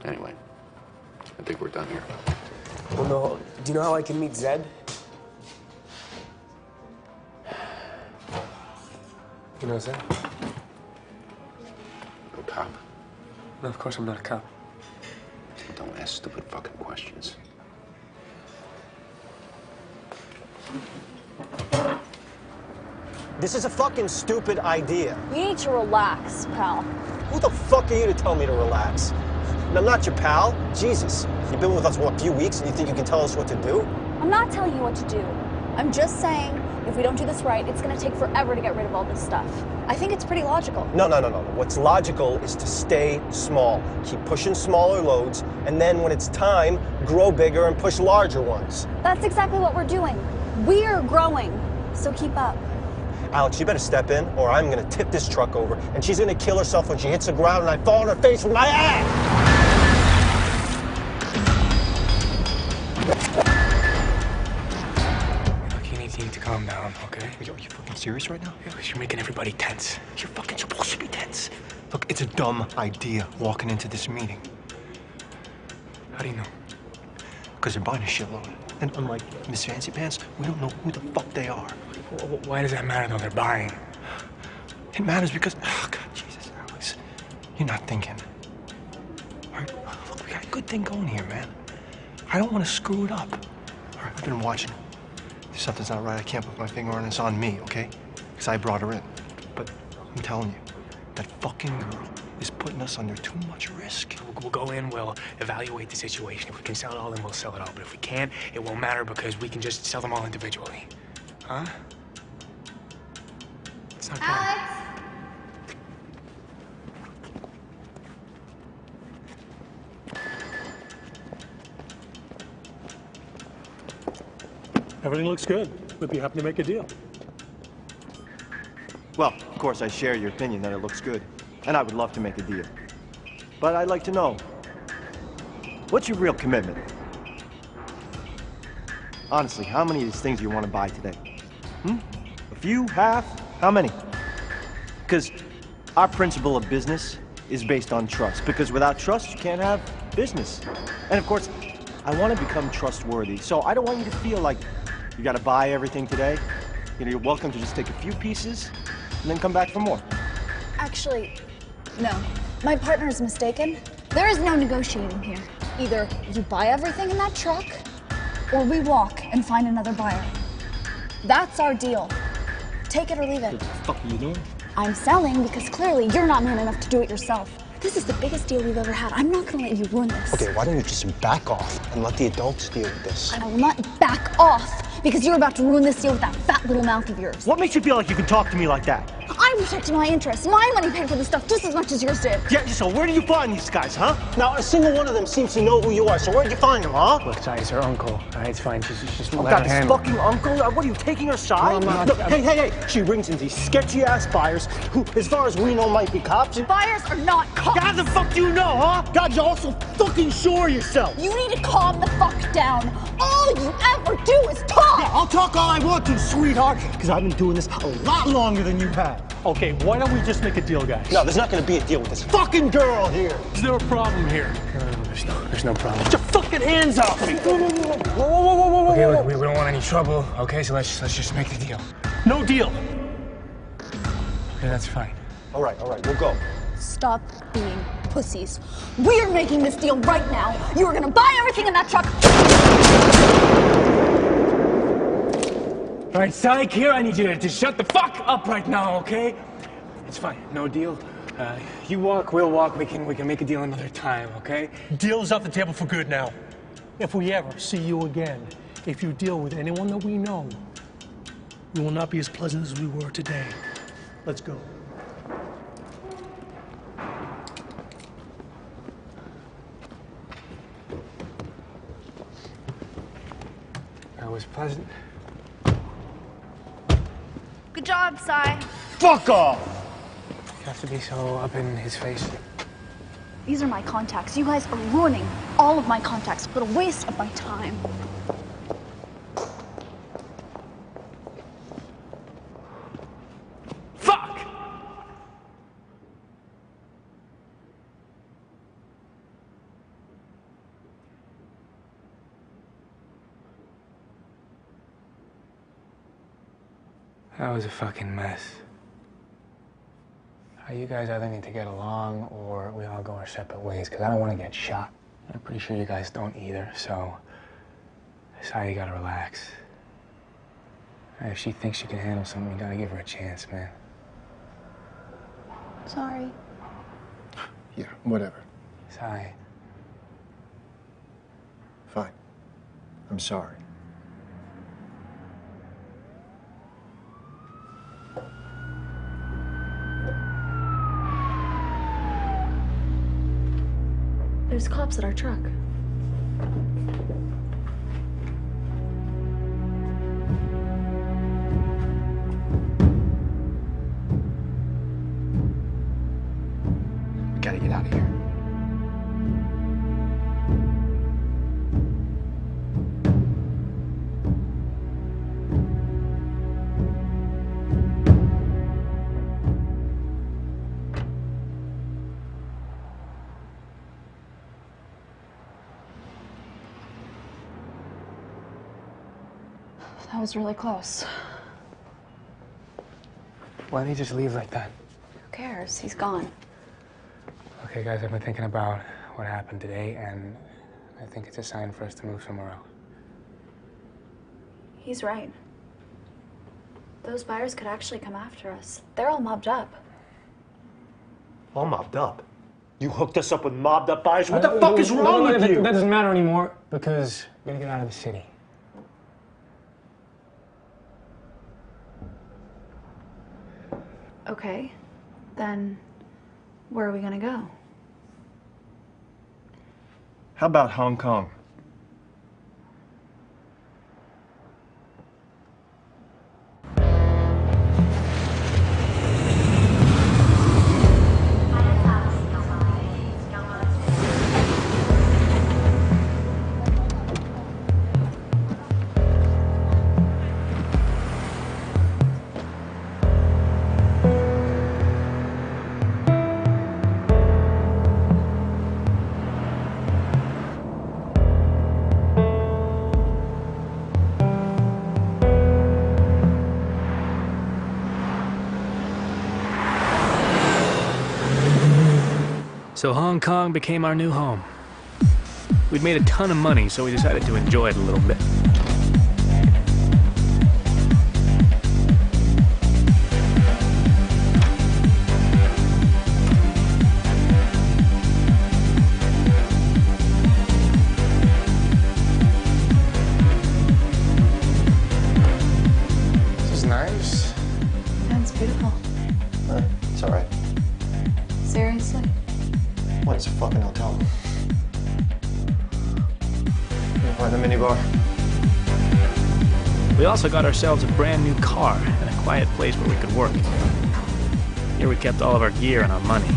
Anyway, I think we're done here. Well, no. Do you know how I can meet Zed? You know Zed? A cop? No, of course I'm not a cop. Don't ask stupid fucking questions. This is a fucking stupid idea. You need to relax, pal. Who the fuck are you to tell me to relax? And I'm not your pal. Jesus. You've been with us, what, a few weeks, and you think you can tell us what to do? I'm not telling you what to do. I'm just saying, if we don't do this right, it's gonna take forever to get rid of all this stuff. I think it's pretty logical. No. What's logical is to stay small. Keep pushing smaller loads, and then when it's time, grow bigger and push larger ones. That's exactly what we're doing. We're growing, so keep up. Alex, you better step in, or I'm gonna tip this truck over, and she's gonna kill herself when she hits the ground and I fall on her face with my ass! Look, you need to calm down, okay? Are you fucking serious right now? Yeah, you're making everybody tense. You're fucking supposed to be tense. Look, it's a dumb idea walking into this meeting. How do you know? Because they're buying a shitload. And unlike Miss Fancy Pants, we don't know who the fuck they are. Why does that matter, though? They're buying. It matters because, oh, God, Jesus, Alex, you're not thinking. All right, look, we got a good thing going here, man. I don't want to screw it up. All right, I've been watching. If something's not right, I can't put my finger on it. It's on me, okay? Because I brought her in. But I'm telling you, that fucking girl is putting us under too much risk. We'll go in, we'll evaluate the situation. If we can sell it all, then we'll sell it all. But if we can't, it won't matter because we can just sell them all individually. Huh? It's not Alex! Everything looks good. We'd be happy to make a deal. Well, of course, I share your opinion that it looks good, and I would love to make a deal. But I'd like to know, what's your real commitment? Honestly, how many of these things do you want to buy today? A few? Half? How many? Because our principle of business is based on trust. Because without trust, you can't have business. And of course, I want to become trustworthy. So I don't want you to feel like you got to buy everything today. You know, you're welcome to just take a few pieces and then come back for more. Actually, no. My partner is mistaken. There is no negotiating here. Either you buy everything in that truck, or we walk and find another buyer. That's our deal. Take it or leave it. What the fuck are you doing? I'm selling because clearly you're not man enough to do it yourself. This is the biggest deal we've ever had. I'm not gonna let you ruin this. Okay, why don't you just back off and let the adults deal with this? I will not back off because you're about to ruin this deal with that fat little mouth of yours. What makes you feel like you can talk to me like that? I'm protecting my interests. My money paid for this stuff just as much as yours did. Yeah, so where do you find these guys, huh? Now, a single one of them seems to know who you are, so where'd you find them, huh? Look, Ty, it's her uncle. All right, it's fine. Just Oh, let God, her this handle it. fucking uncle? What are you, taking her side? No, I'm not. Look, hey. She brings in these sketchy-ass buyers who, as far as we know, might be cops. Buyers are not cops. How the fuck do you know, huh? God, you're also fucking sure of yourself. You need to calm the fuck down. All you ever do is talk. Yeah, I'll talk all I want to, sweetheart, because I've been doing this a lot longer than you have. Okay, why don't we just make a deal, guys? No, there's not gonna be a deal with this fucking girl here. Is there a problem here? There's no problem. Get your fucking hands off me! Whoa. Okay, look, we don't want any trouble, okay? So let's just make the deal. No deal. Okay, that's fine. All right, we'll go. Stop being pussies. We're making this deal right now. You are gonna buy everything in that truck. All right, Psych, here, I need you to shut the fuck up right now, okay? It's fine, no deal. You walk, we'll walk. We can make a deal another time, okay? Deal's off the table for good now. If we ever see you again, if you deal with anyone that we know, we will not be as pleasant as we were today. Let's go. That was pleasant. Good job, Cy. Fuck off! You have to be so up in his face. These are my contacts. You guys are ruining all of my contacts. What a waste of my time. Fuck! That was a fucking mess. You guys either need to get along or we all go our separate ways, because I don't want to get shot. I'm pretty sure you guys don't either, so Sai, you gotta relax. If she thinks she can handle something, you gotta give her a chance, man. Sorry. Yeah, whatever. Sai. Fine. I'm sorry. There's cops at our truck. We gotta get out of here. That was really close. Why did he just leave like that? Who cares? He's gone. Okay, guys, I've been thinking about what happened today, and I think it's a sign for us to move somewhere else. He's right. Those buyers could actually come after us. They're all mobbed up. All mobbed up? You hooked us up with mobbed up buyers? What the fuck is wrong with you? That doesn't matter anymore, because we're gonna get out of the city. Okay, then where are we gonna go? How about Hong Kong? So Hong Kong became our new home. We'd made a ton of money, so we decided to enjoy it a little bit. This is nice. That's beautiful. It's all right. Seriously? What, it's a fucking hotel. We'll find a minibar. We also got ourselves a brand new car and a quiet place where we could work. Here we kept all of our gear and our money.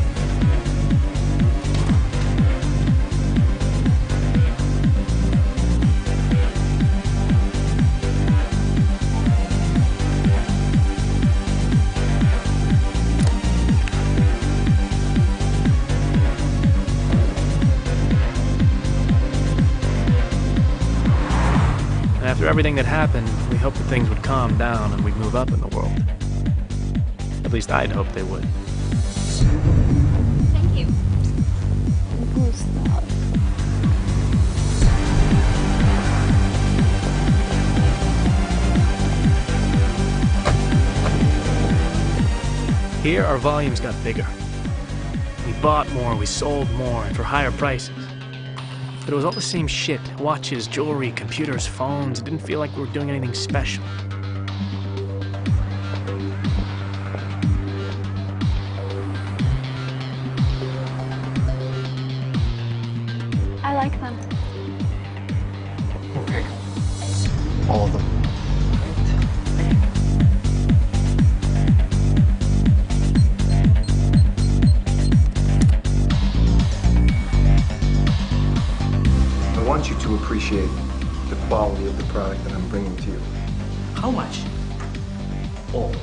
After everything that happened, we hoped that things would calm down and we'd move up in the world. At least I'd hoped they would. Thank you. Here, our volumes got bigger. We bought more, we sold more, and for higher prices. But it was all the same shit. Watches, jewelry, computers, phones. It didn't feel like we were doing anything special. I like them. Okay. All of them. I want you to appreciate the quality of the product that I'm bringing to you. How much? All.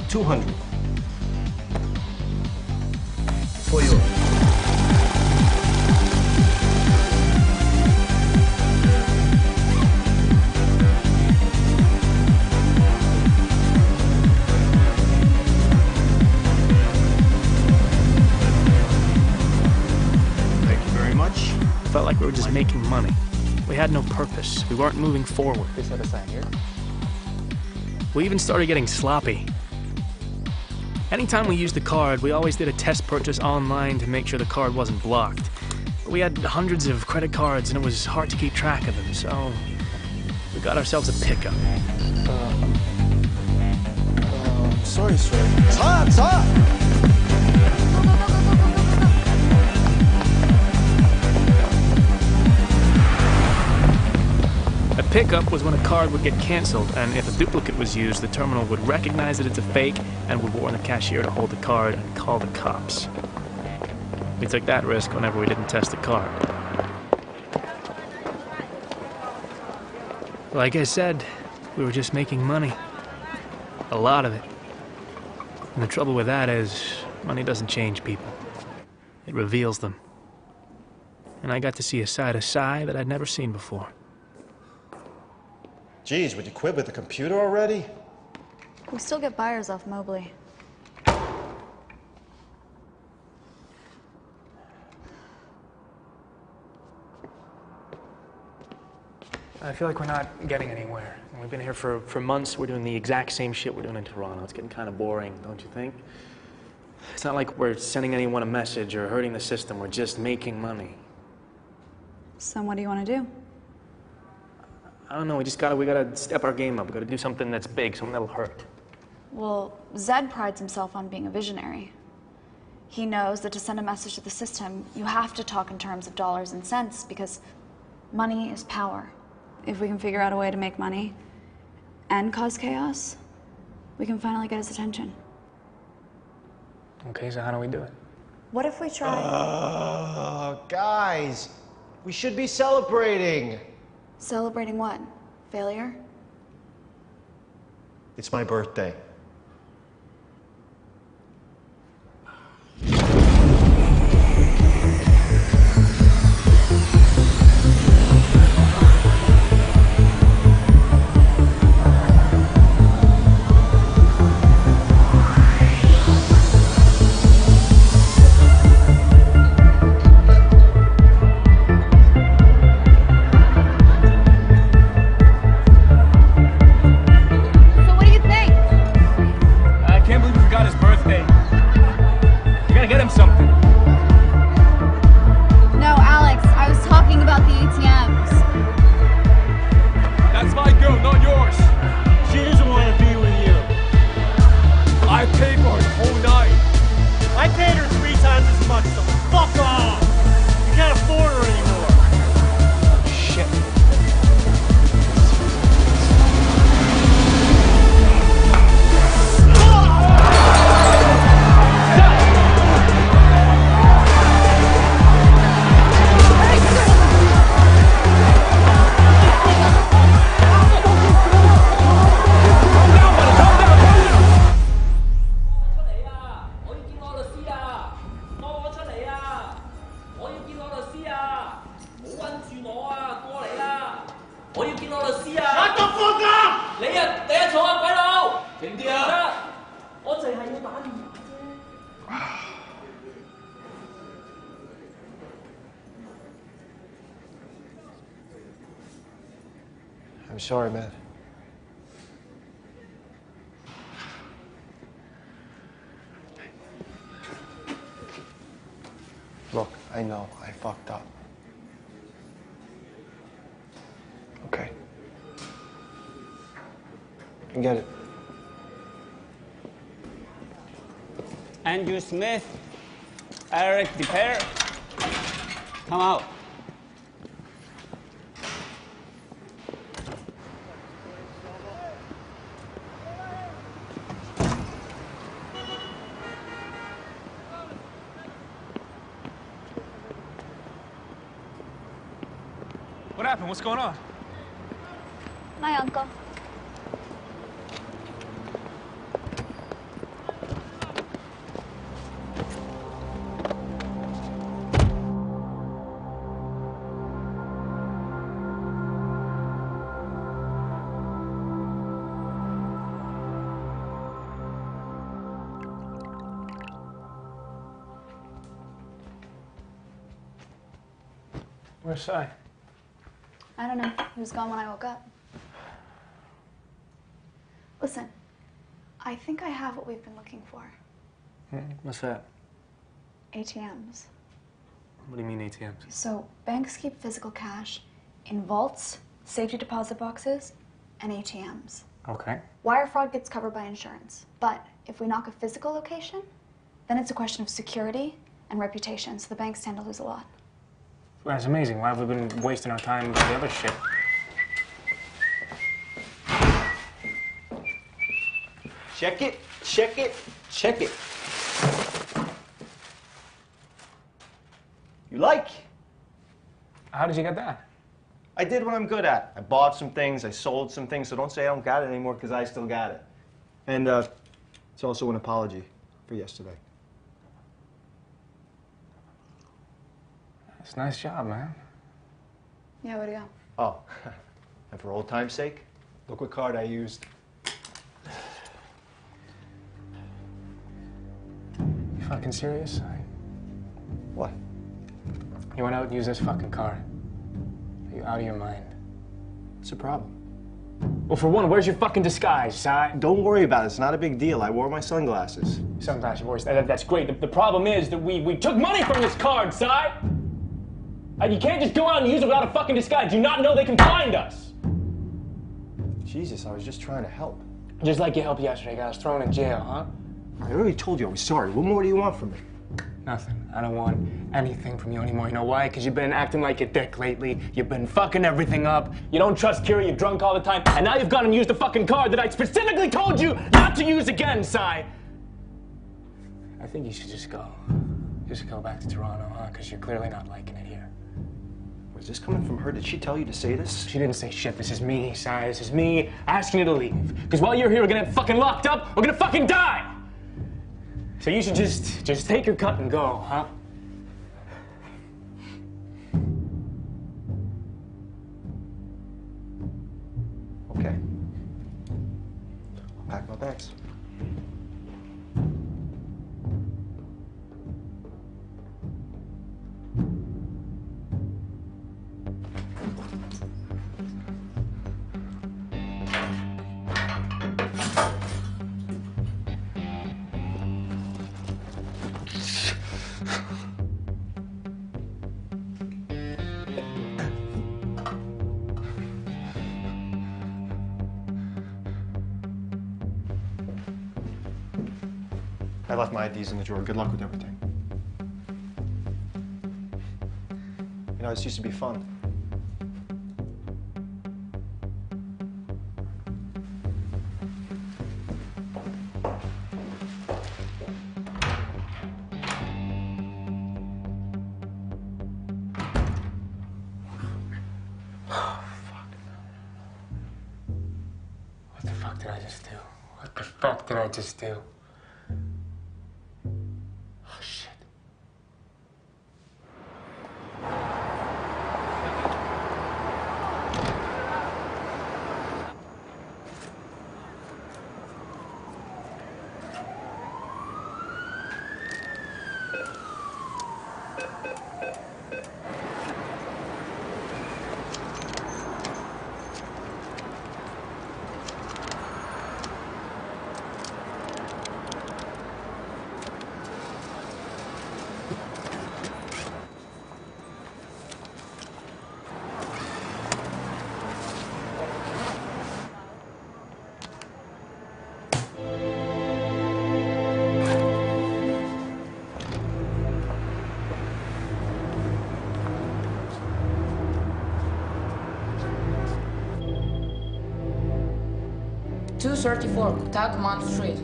200. For you. Felt like we were just making money. We had no purpose. We weren't moving forward. They set a sign here. We even started getting sloppy. Anytime we used the card, we always did a test purchase online to make sure the card wasn't blocked. But we had hundreds of credit cards and it was hard to keep track of them, so we got ourselves a pickup. Sorry, sir. Stop! A pickup was when a card would get canceled, and if a duplicate was used, the terminal would recognize that it's a fake and would warn the cashier to hold the card and call the cops. We took that risk whenever we didn't test the card. Like I said, we were just making money. A lot of it. And the trouble with that is, money doesn't change people. It reveals them. And I got to see a side of Cy that I'd never seen before. Geez, would you quit with the computer already? We still get buyers off Mobley. I feel like we're not getting anywhere. We've been here for months. We're doing the exact same shit we're doing in Toronto. It's getting kind of boring, don't you think? It's not like we're sending anyone a message or hurting the system. We're just making money. So what do you want to do? I don't know. We gotta step our game up. We gotta do something that's big, something that'll hurt. Well, Zed prides himself on being a visionary. He knows that to send a message to the system, you have to talk in terms of dollars and cents because money is power. If we can figure out a way to make money and cause chaos, we can finally get his attention. Okay, so how do we do it? What if we try... Guys, we should be celebrating. Celebrating what? Failure? It's my birthday. I'm sorry, man. Look, I know I fucked up. Okay. I get it. Andrew Smith, Eric DePere, come out. What happened? What's going on? My uncle. Where's Sai? I don't know. He was gone when I woke up. Listen, I think I have what we've been looking for. What's that? ATMs. What do you mean ATMs? So, banks keep physical cash in vaults, safety deposit boxes, and ATMs. Okay. Wire fraud gets covered by insurance. But if we knock a physical location, then it's a question of security and reputation, so the banks tend to lose a lot. Well, that's amazing. Why have we been wasting our time with the other shit? Check it, check it, check it. You like? How did you get that? I did what I'm good at. I bought some things, I sold some things, so don't say I don't got it anymore, because I still got it. And it's also an apology for yesterday. It's a nice job, man. Yeah, way to go. Oh, and for old time's sake, look what card I used. You fucking serious? What? You went out and used this fucking card. Are you out of your mind? What's the problem? Well, for one, where's your fucking disguise, Sai? Don't worry about it. It's not a big deal. I wore my sunglasses. Sunglasses, boys. That's great. The problem is that we took money from this card, Sai! You can't just go out and use it without a fucking disguise. Do you not know they can find us? Jesus, I was just trying to help. Just like you helped yesterday. Got us thrown in jail, huh? I already told you I was sorry. What more do you want from me? Nothing. I don't want anything from you anymore. You know why? Because you've been acting like a dick lately. You've been fucking everything up. You don't trust Kira. You're drunk all the time. And now you've gone and used the fucking card that I specifically told you not to use again, Sai. I think you should just go. Just go back to Toronto, huh? Because you're clearly not liking it here. Was this coming from her? Did she tell you to say this? She didn't say shit. This is me, Sai. This is me asking you to leave. Because while you're here, we're gonna get fucking locked up. We're gonna fucking die. So you should just take your cut and go, huh? Okay. I'll pack my bags. I left my IDs in the drawer. Good luck with everything. You know, this used to be fun. What the fuck did I just do? What the fuck did I just do? Oh, shit. 234 Tagman Street.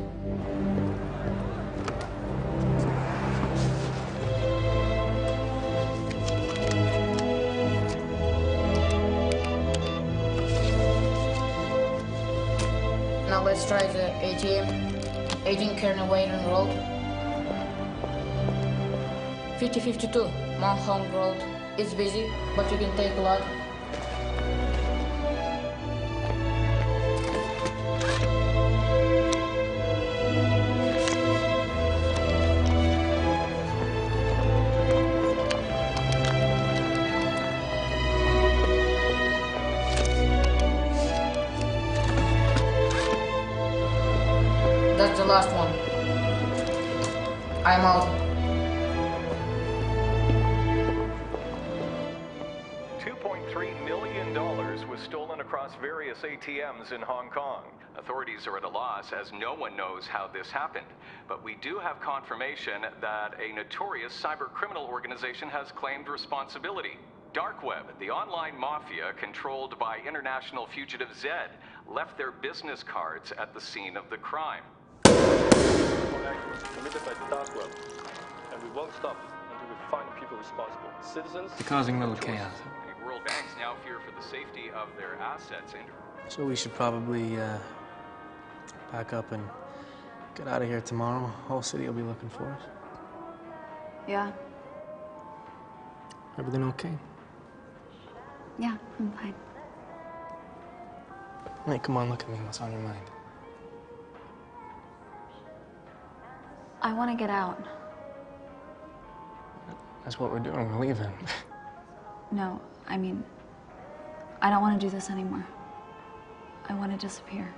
Now let's try the ATM. 18 Kernewaden Road. 5052 Mount Hong Road. It's busy, but you can take a lot. That's the last one. I'm out. $2.3 million was stolen across various ATMs in Hong Kong. Authorities are at a loss as no one knows how this happened. But we do have confirmation that a notorious cyber criminal organization has claimed responsibility. Dark Web, the online mafia controlled by international fugitive Zed, left their business cards at the scene of the crime. Committed by the Dark Web, and we won't stop until we find people responsible. Citizens. They're causing a little chaos. Many world banks now fear for the safety of their assets. So we should probably pack up and get out of here tomorrow. Whole city will be looking for us. Yeah. Everything okay? Yeah, I'm fine. Hey, come on, look at me. What's on your mind? I want to get out. That's what we're doing. We're leaving. No, I mean, I don't want to do this anymore. I want to disappear.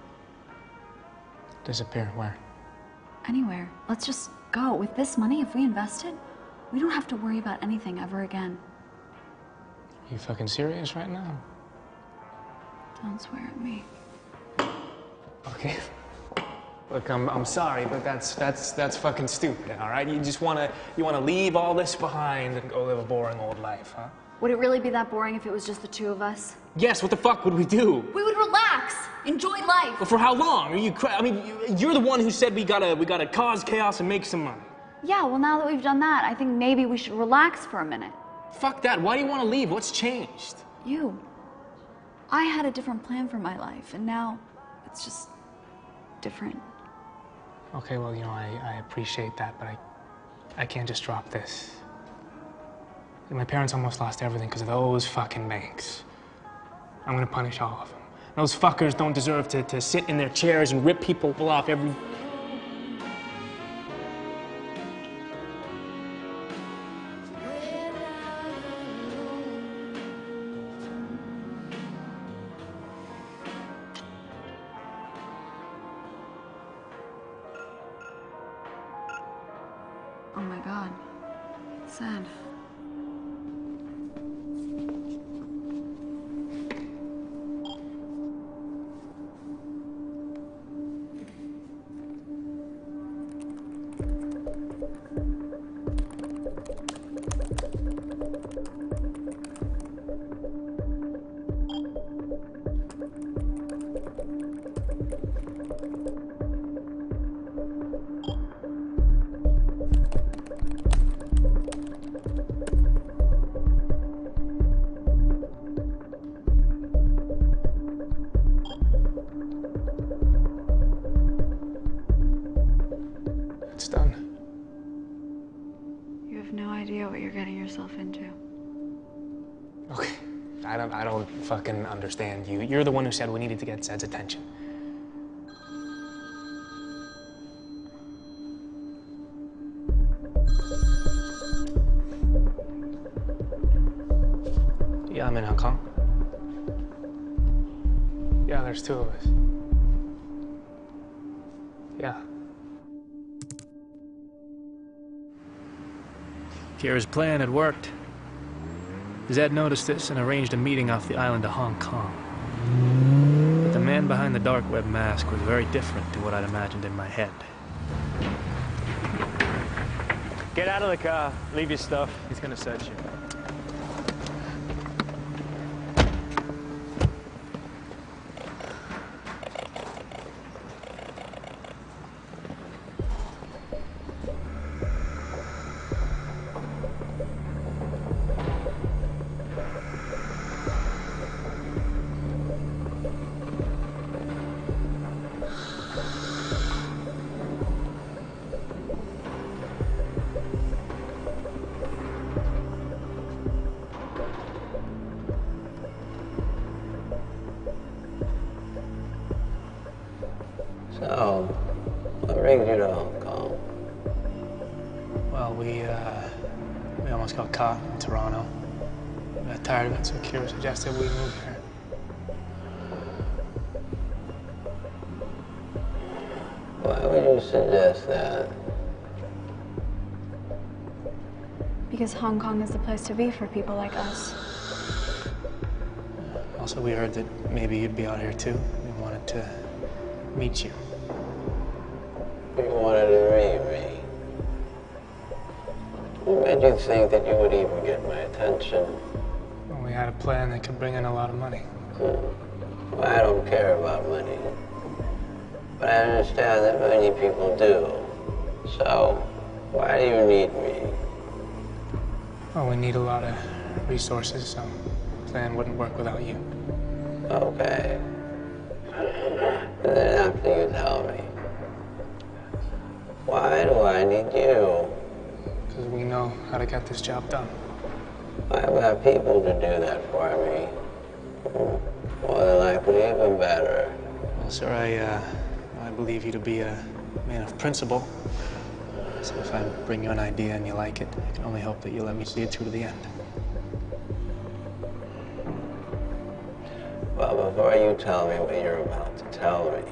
Disappear where? Anywhere. Let's just go. With this money, if we invest it, we don't have to worry about anything ever again. You fucking serious right now? Don't swear at me. Okay. Look, I'm sorry, but that's fucking stupid, all right? You wanna leave all this behind and go live a boring old life, huh? Would it really be that boring if it was just the two of us? Yes, what the fuck would we do? We would relax, enjoy life. But for how long? Are you I mean, you're the one who said we gotta cause chaos and make some money. Yeah, well, now that we've done that, I think maybe we should relax for a minute. Fuck that. Why do you want to leave? What's changed? You. I had a different plan for my life, and now it's just different. Okay, well, you know, I appreciate that, but I can't just drop this. My parents almost lost everything because of those fucking banks. I'm gonna punish all of them. Those fuckers don't deserve to sit in their chairs and rip people off every... Oh my God. Sad. It's done. You have no idea what you're getting yourself into. Okay. I don't fucking understand you. You're the one who said we needed to get Zed's attention. Yeah, I'm in Hong Kong. Yeah, there's two of us. Yeah. Kira's plan had worked. Zed noticed this and arranged a meeting off the island of Hong Kong. But the man behind the dark web mask was very different to what I'd imagined in my head. Get out of the car. Leave your stuff. He's gonna search you. So, what brings you to Hong Kong? Well, we almost got caught in Toronto. We got tired of it, so Kira suggested we move here. Why would you suggest that? Because Hong Kong is the place to be for people like us. Also, we heard that maybe you'd be out here too. We wanted to meet you. You wanted to meet me? What made you think that you would even get my attention? Well, we had a plan that could bring in a lot of money. Well, I don't care about money. But I understand that many people do. So, why do you need me? Well, we need a lot of resources, so the plan wouldn't work without you. Okay. And then after you tell me, why do I need you? Because we know how to get this job done. I've got people to do that for me. More than likely, even better. Well, sir, I believe you to be a man of principle. So if I bring you an idea and you like it, I can only hope that you let me see it through to the end. Well, before you tell me what you're about to tell me,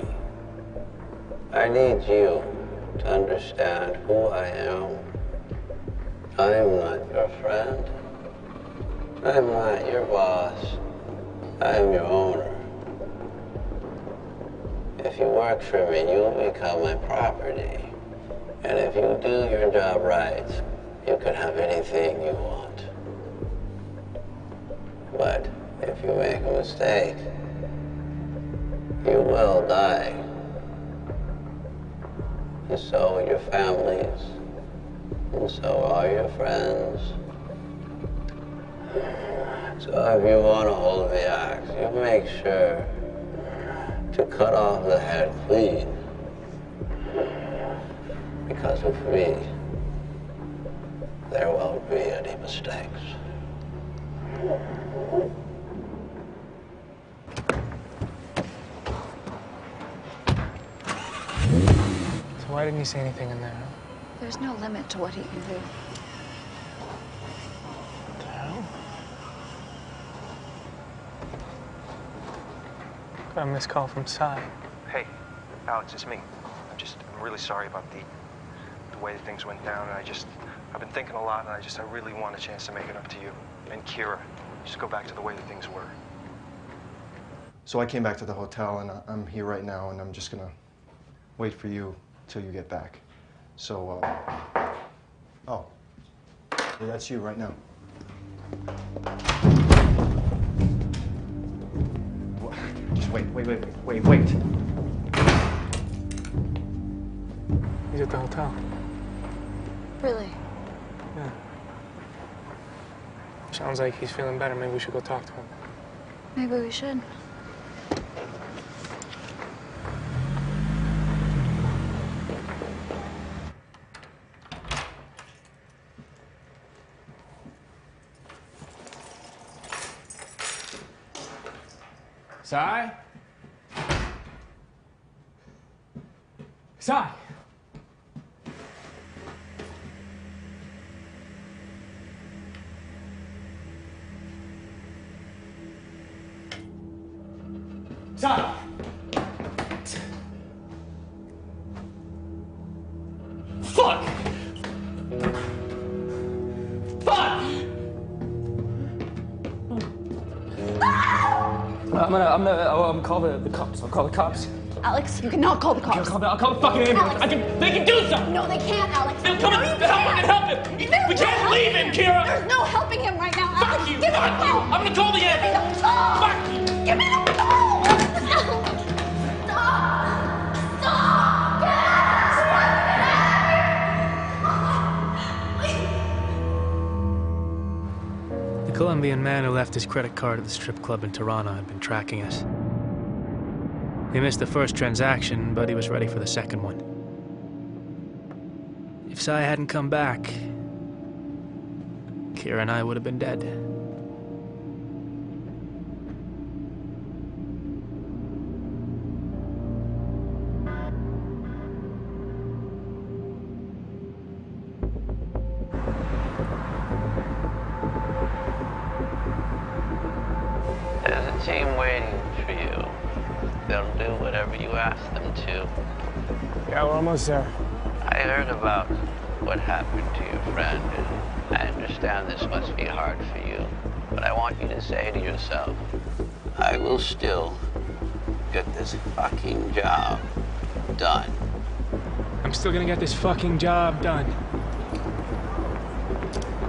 I need you to understand who I am. I'm not your friend. I'm not your boss. I'm your owner. If you work for me, you'll become my property. And if you do your job right, you can have anything you want. But if you make a mistake, you will die. And so will your families, and so are your friends. So if you want to hold the axe, you make sure to cut off the head clean. Because with me, there won't be any mistakes. So why didn't you say anything in there, huh? There's no limit to what he can do. What the hell? Got a missed call from Cy. Hey, Alex, it's me. I'm really sorry about the way things went down, and I've been thinking a lot, and I really want a chance to make it up to you and Kira. Just go back to the way that things were. So I came back to the hotel, and I'm here right now, and I'm just gonna wait for you till you get back. So, oh, yeah, that's you right now. Just wait. He's at the hotel. Really? Yeah. Sounds like he's feeling better. Maybe we should go talk to him. Maybe we should. Cy? Cy! Cy! Fuck! Fuck! I'm call the cops. I'll call the cops. Alex, you cannot call the cops. I'll call the fucking ambulance. Alex. They can do something. No, they can't, Alex. They'll come and help him. We can't leave him, Kira. There's no helping him right now, Alex. Fuck you. Give me the phone. I'm gonna call the ambulance. Fuck you. Give me the phone. Stop. The Colombian man who left his credit card at the strip club in Toronto had been tracking us. He missed the first transaction, but he was ready for the second one. If Cy hadn't come back, Kira and I would have been dead. team waiting for you. They'll do whatever you ask them to. Yeah, we're almost there. I heard about what happened to your friend, and I understand this must be hard for you. But I want you to say to yourself, I will still get this fucking job done. I'm still gonna get this fucking job done.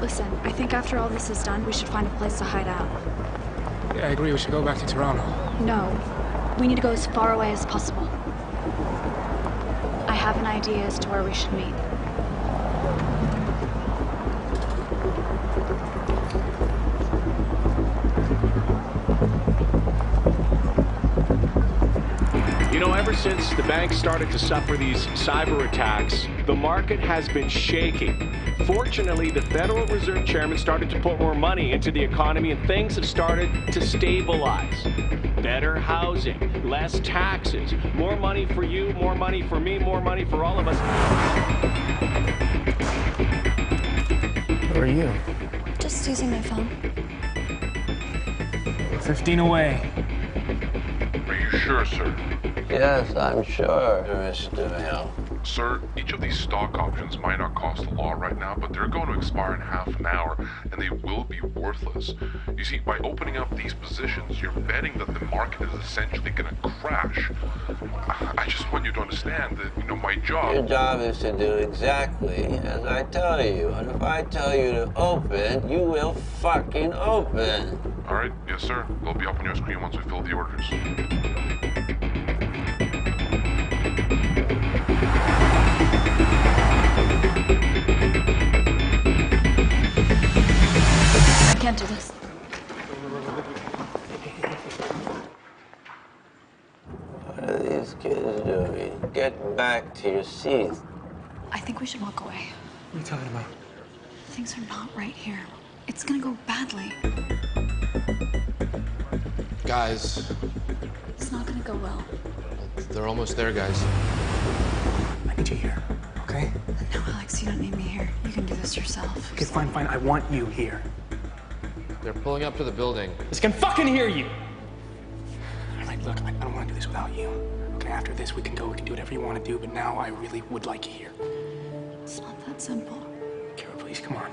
Listen, I think after all this is done, we should find a place to hide out. Yeah, I agree. We should go back to Toronto. No, we need to go as far away as possible. I have an idea as to where we should meet. You know, ever since the banks started to suffer these cyber attacks, the market has been shaking. Fortunately, the Federal Reserve Chairman started to put more money into the economy and things have started to stabilize. Better housing, less taxes, more money for you, more money for me, more money for all of us. Who are you? Just using my phone. 15 away. Are you sure, sir? Yes, I'm sure, Mr. Hill. Sir, each of these stock options might not cost a lot right now, but they're going to expire in half an hour, and they will be worthless. You see, by opening up these positions, you're betting that the market is essentially going to crash. I just want you to understand that, you know, my job... Your job is to do exactly as I tell you, and if I tell you to open, you will fucking open. All right, yes, sir. They'll be up on your screen once we fill the orders. I can't do this. What are these kids doing? Get back to your seats. I think we should walk away. What are you talking about? Things are not right here. It's gonna go badly. Guys, It's not gonna go well. they're almost there, guys. I need you here, okay? No, Alex, you don't need me here. You can do this yourself. Okay, fine, fine. I want you here. They're pulling up to the building. This can fucking hear you! All right, look, I don't want to do this without you. Okay, after this, we can go, we can do whatever you want to do, but now I really would like you here. It's not that simple. Kara, please, come on.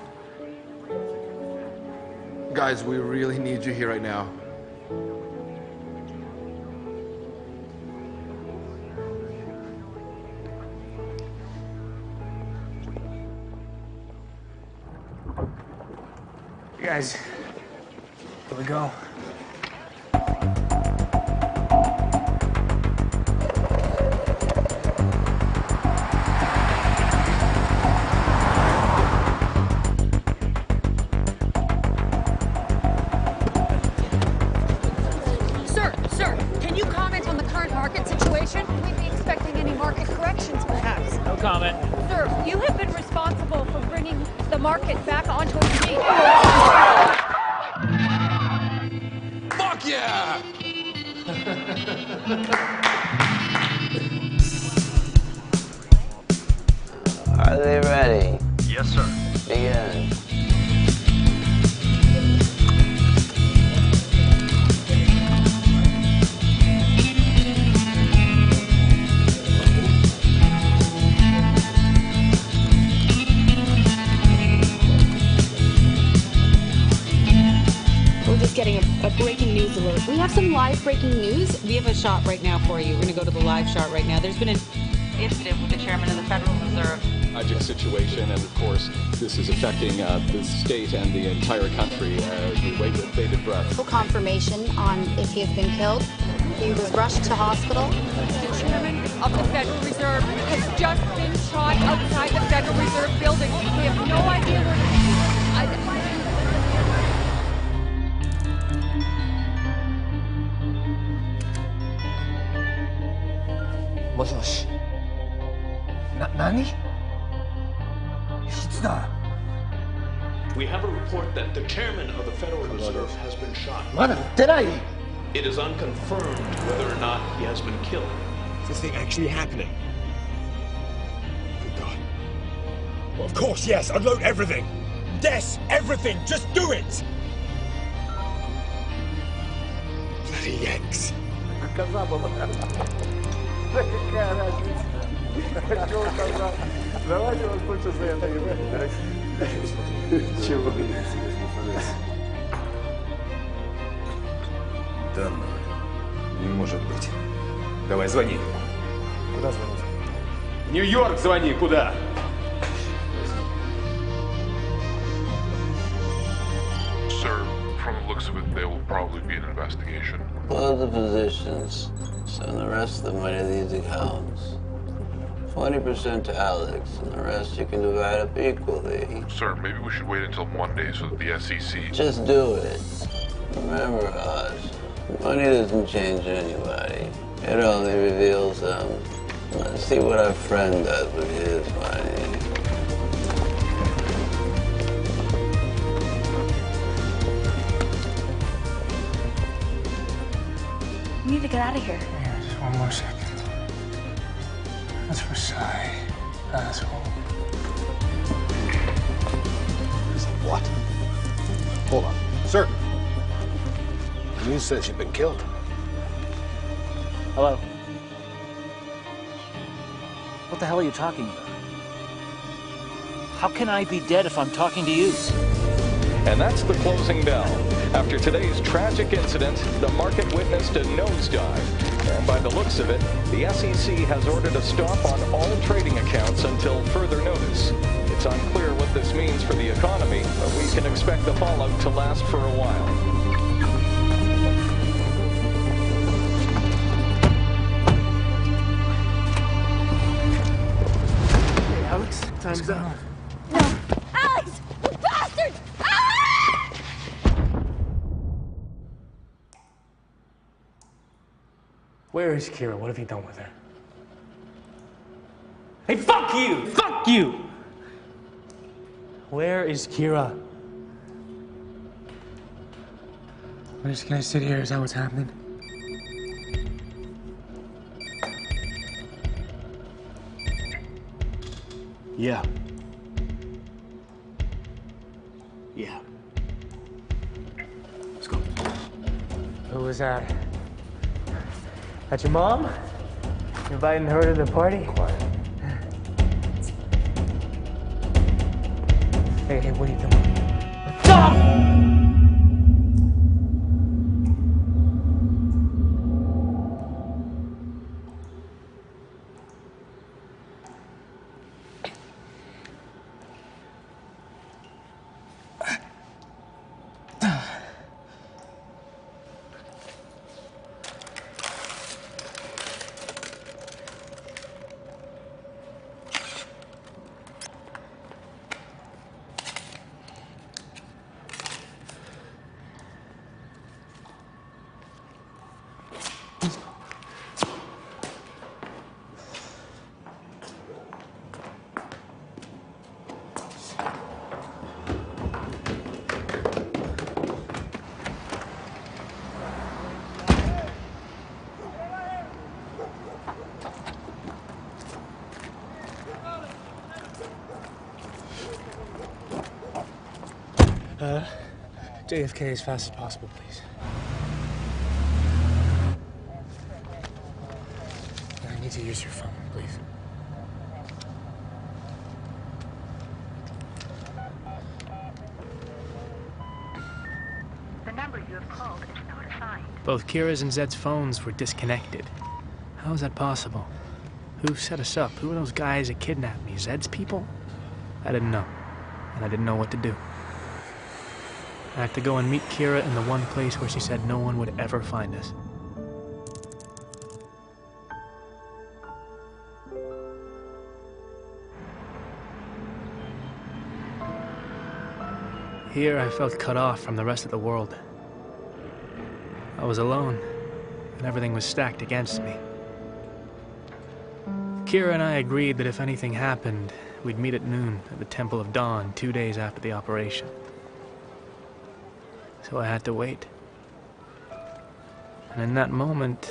Guys, we really need you here right now. You guys, here we go. Sir, can you comment on the current market situation? We'd be expecting any market corrections, perhaps. No comment. Sir, you have been responsible for bringing the market back onto its feet. Fuck yeah! Are they ready? Yes, sir. Begin. We're just getting a breaking news alert. We have some live breaking news. We have a shot right now for you. We're going to go to the live shot right now. There's been an incident with the chairman of the Federal Reserve. Tragic situation, and of course, this is affecting the state and the entire country as we wait with bated breath. No confirmation on if he has been killed. He was rushed to hospital. The chairman of the Federal Reserve has just been shot outside the Federal Reserve building. We have no idea where he is. Moshi. Nani? Shitsuda. We have a report that the chairman of the Federal Reserve has been shot. It is unconfirmed whether or not he has been killed. Is this thing actually happening? Good God. Well, of course, yes. Unload everything. Yes, everything. Just do it. Bloody Yanks. Коза была. Да какая разница? Чего коза? Давайте вас лучше за это ебать. Чего? Да ну, не может быть. Давай, звони. Куда звонить? В Нью-Йорк звони, куда? Sir, from the looks of it, there will probably be an investigation. Blow the positions. Send the rest of the money to these accounts. 20% to Alex, and the rest you can divide up equally. Sir, maybe we should wait until Monday so that the SEC... Just do it. Remember, Oz, money doesn't change anybody. It only reveals them. Let's see what our friend does with his money. We need to get out of here. Yeah, just one more second. That's Versailles, asshole. What? Hold on. Sir! The news says you've been killed. Hello? What the hell are you talking about? How can I be dead if I'm talking to you? And that's the closing bell. After today's tragic incident, the market witnessed a nosedive. And by the looks of it, the SEC has ordered a stop on all trading accounts until further notice. It's unclear what this means for the economy, but we can expect the fallout to last for a while. Hey, Alex, time's up. Alex! You bastard! Where is Kira? What have you done with her? Hey, fuck you! Fuck you! Where is Kira? We're just gonna sit here. Is that what's happening? Yeah. Yeah. Let's go. Who was that? That's your mom? You inviting her to the party? Quiet. Hey, what are you doing? Stop! JFK as fast as possible, please. I need to use your phone, please. The number you have called is not assigned. Both Kira's and Zed's phones were disconnected. How is that possible? Who set us up? Who are those guys that kidnapped me? Zed's people? I didn't know. And I didn't know what to do. I had to go and meet Kira in the one place where she said no one would ever find us. Here I felt cut off from the rest of the world. I was alone, and everything was stacked against me. Kira and I agreed that if anything happened, we'd meet at noon at the Temple of Dawn 2 days after the operation. So I had to wait. And in that moment,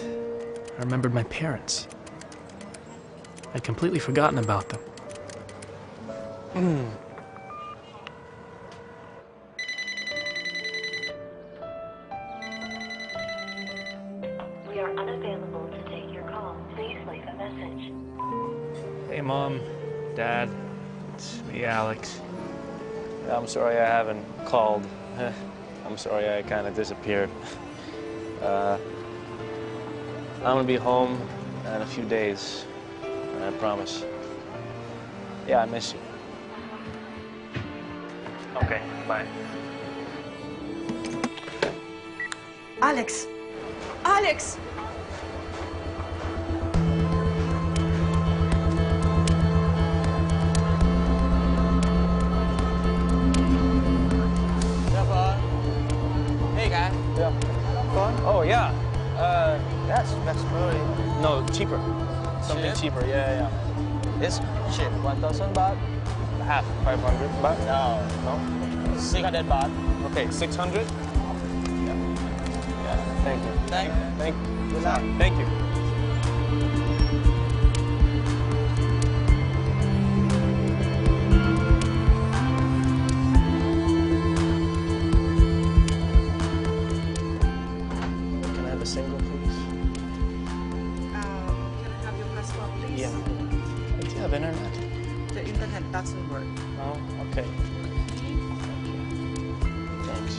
I remembered my parents. I'd completely forgotten about them. Hey, Mom, Dad, it's me, Alex. Yeah, I'm sorry I haven't called. I'm sorry I kind of disappeared. I'm gonna be home in a few days, I promise. Yeah, I miss you. Okay, bye. Alex! Alex! Hey, guy. Yeah. Phone? Oh, yeah. That's probably... No, cheaper. Something cheaper, yeah. It's cheap. 1,000 baht? Half. 500 baht? No. 600 baht. Okay, 600? Yeah. Thank you. Thank you. Good luck. Thank you. Can I have a single, please? Can I have your passport, please? Yeah. Do you have internet? The internet doesn't work. Oh, okay. Thanks.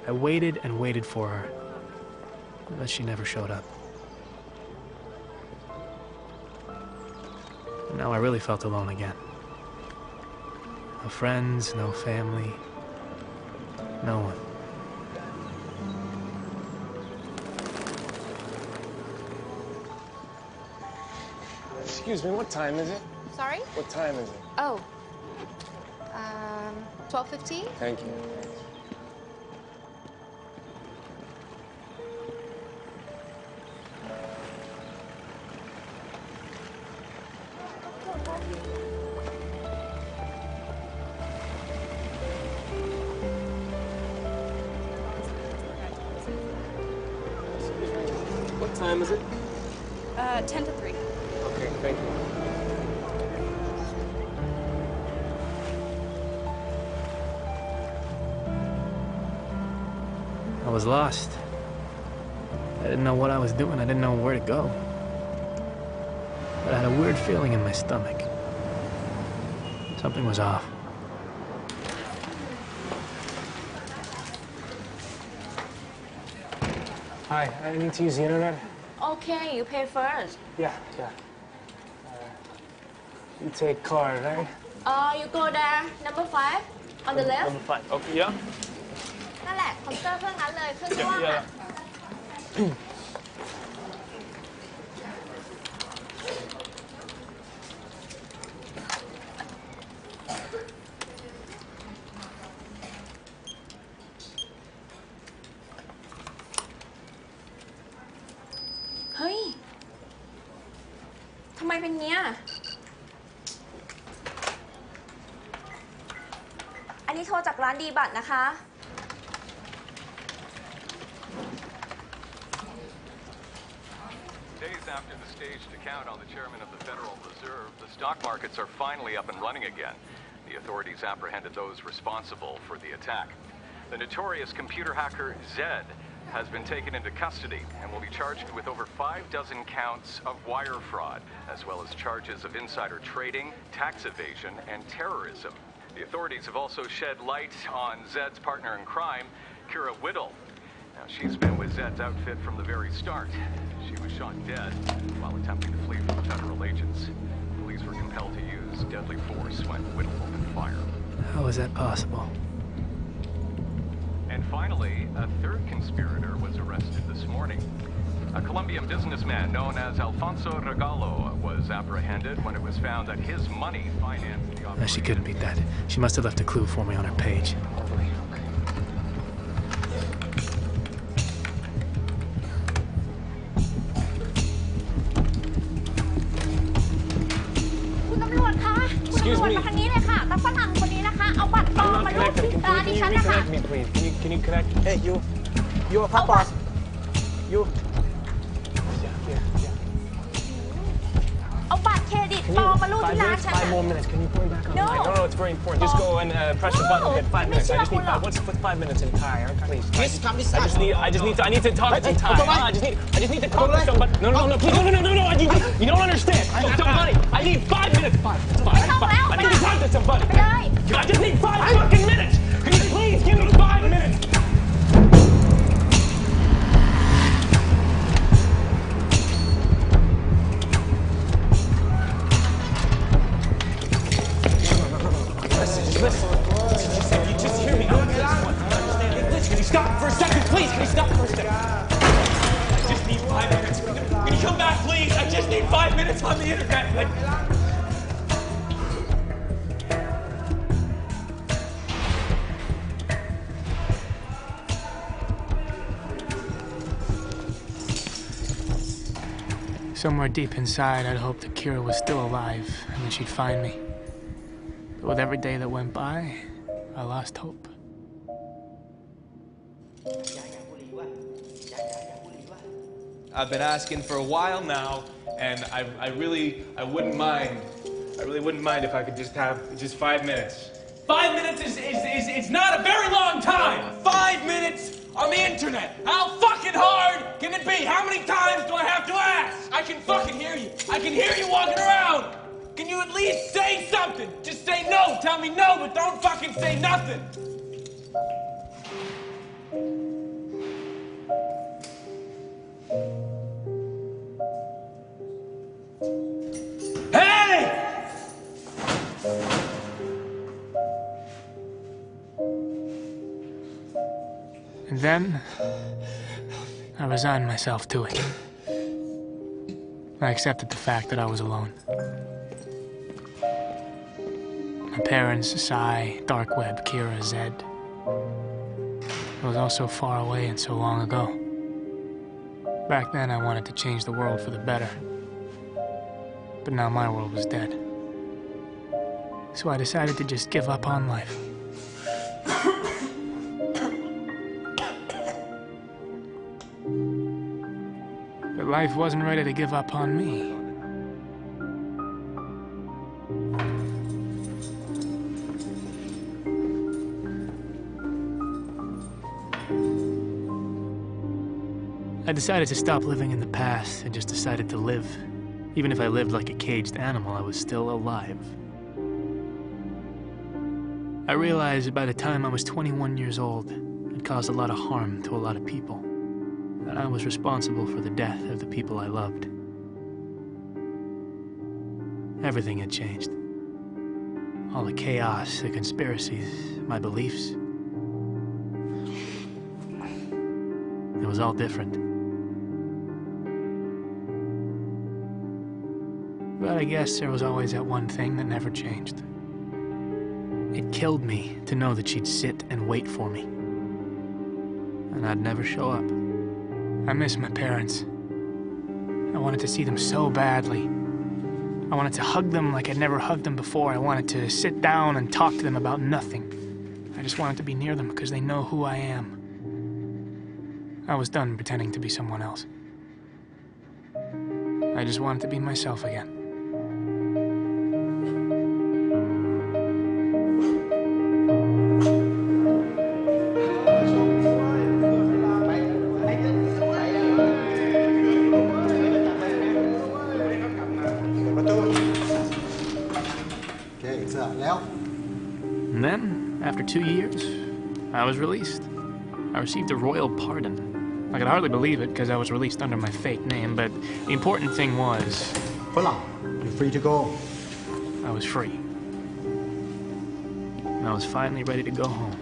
I waited and waited for her, but she never showed up. And now I really felt alone again. No friends, no family, no one. Excuse me, what time is it? Sorry? What time is it? Oh. 12:15? Thank you. What time is it? 10 to 3. Okay, thank you. I was lost. I didn't know what I was doing. I didn't know where to go. But I had a weird feeling in my stomach. Something was off. Hi, I need to use the internet. Okay, you pay first. Yeah. You take card, right? You go there, number 5, on the left. Number 5. Okay, yeah. นั่นแหละคอมพิวเตอร์เครื่องนั้นเลยเครื่องร่วง Yeah. อ่ะ เฮ้ย ทำไมเป็นเนี้ย อันนี้โทรจากร้านดีบัตรนะคะ Days after the staged account on the chairman of the Federal Reserve, the stock markets are finally up and running again. The authorities apprehended those responsible for the attack. The notorious computer hacker Zed has been taken into custody and will be charged with over 5 counts of wire fraud, as well as charges of insider trading, tax evasion, and terrorism. The authorities have also shed light on Zed's partner in crime, Kira Whittle. Now, she's been with Zed's outfit from the very start. She was shot dead while attempting to flee from federal agents. Police were compelled to use deadly force when Whittle opened fire. How is that possible? And finally, a third conspirator was arrested this morning. A Colombian businessman known as Alfonso Regalo was apprehended when it was found that his money financed the operation. She couldn't be dead. She must have left a clue for me on her page. คุณตำรวจคะ Excuse me. Can you reconnect me, please? Can you connect? Hey, you. You, pop boss. You. Yeah. เอาบัตรเครดิตปลอมมารูดที่ร้านฉัน 5 more minutes. Can you put me back on No. the line? No, it's very important. Just go and press the button. Okay, 5 minutes. I just need 5. What's 5 minutes in Thai? Please. I need to talk in Thai. I just need to talk to somebody. No, please. No. You don't understand. Somebody. I need 5 minutes. 5. I need to talk to somebody. I just need 5 fucking minutes. Can you please give me 5 minutes? Listen. Just hear me out. Understand English? Can you stop for a second, please? Can you stop for a second? I just need 5 minutes. Can you come back, please? I just need 5 minutes on the internet. Somewhere deep inside, I'd hoped that Kira was still alive and that she'd find me. But with every day that went by, I lost hope. I've been asking for a while now, and I really wouldn't mind. I really wouldn't mind if I could just have just 5 minutes. 5 minutes is not a very long time. 5 minutes on the internet. How fucking hard can it be? How many times do I have to ask? I can fucking hear you. I can hear you walking around. Can you at least say something? Just say no. Tell me no, but don't fucking say nothing. Hey! And then, I resigned myself to it. I accepted the fact that I was alone. My parents, Sai, Dark Web, Kira, Zed. It was all so far away and so long ago. Back then, I wanted to change the world for the better. But now my world was dead. So I decided to just give up on life. But life wasn't ready to give up on me. I decided to stop living in the past and just decided to live. Even if I lived like a caged animal, I was still alive. I realized that by the time I was 21 years old, I'd caused a lot of harm to a lot of people. And I was responsible for the death of the people I loved. Everything had changed. All the chaos, the conspiracies, my beliefs. It was all different. But I guess there was always that one thing that never changed. It killed me to know that she'd sit and wait for me. And I'd never show up. I miss my parents. I wanted to see them so badly. I wanted to hug them like I'd never hugged them before. I wanted to sit down and talk to them about nothing. I just wanted to be near them because they know who I am. I was done pretending to be someone else. I just wanted to be myself again. And then, after 2 years, I was released. I received a royal pardon. I could hardly believe it because I was released under my fake name, but the important thing was... You're free to go. I was free. And I was finally ready to go home.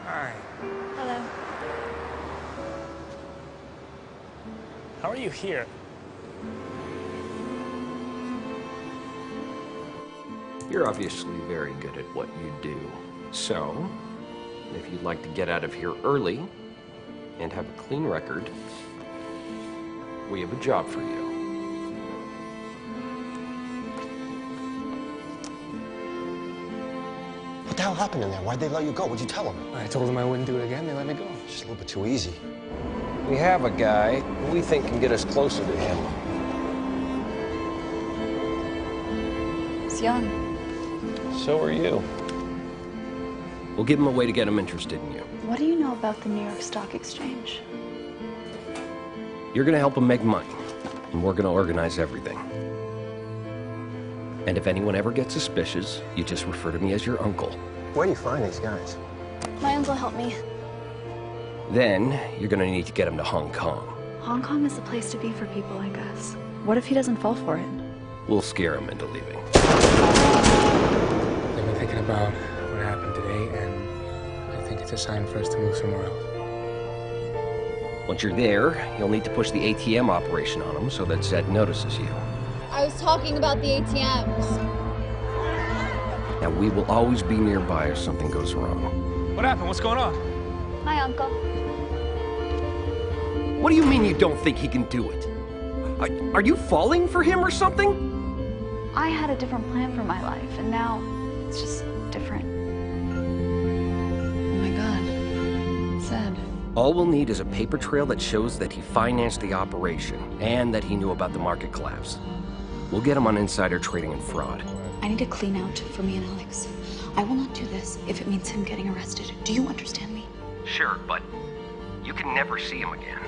Hi. Hello. How are you here? You're obviously very good at what you do. So, if you'd like to get out of here early and have a clean record, we have a job for you. What the hell happened in there? Why'd they let you go? What'd you tell them? I told them I wouldn't do it again. They let me go. Just a little bit too easy. We have a guy who we think can get us closer to him. He's young. So are you. We'll give him a way to get him interested in you. What do you know about the New York Stock Exchange? You're gonna help him make money, and we're gonna organize everything. And if anyone ever gets suspicious, you just refer to me as your uncle. Where do you find these guys? My uncle helped me. Then, you're gonna need to get him to Hong Kong. Hong Kong is the place to be for people, I guess. What if he doesn't fall for it? We'll scare him into leaving. I've been thinking about what happened today, and I think it's a sign for us to move somewhere else. Once you're there, you'll need to push the ATM operation on him so that Zed notices you. I was talking about the ATMs. Now, we will always be nearby if something goes wrong. What happened? What's going on? My uncle. What do you mean you don't think he can do it? Are you falling for him or something? I had a different plan for my life, and now it's just different. Oh my God. Zed. All we'll need is a paper trail that shows that he financed the operation and that he knew about the market collapse. We'll get him on insider trading and fraud. I need a clean out for me and Alex. I will not do this if it means him getting arrested. Do you understand me? Sure, but you can never see him again.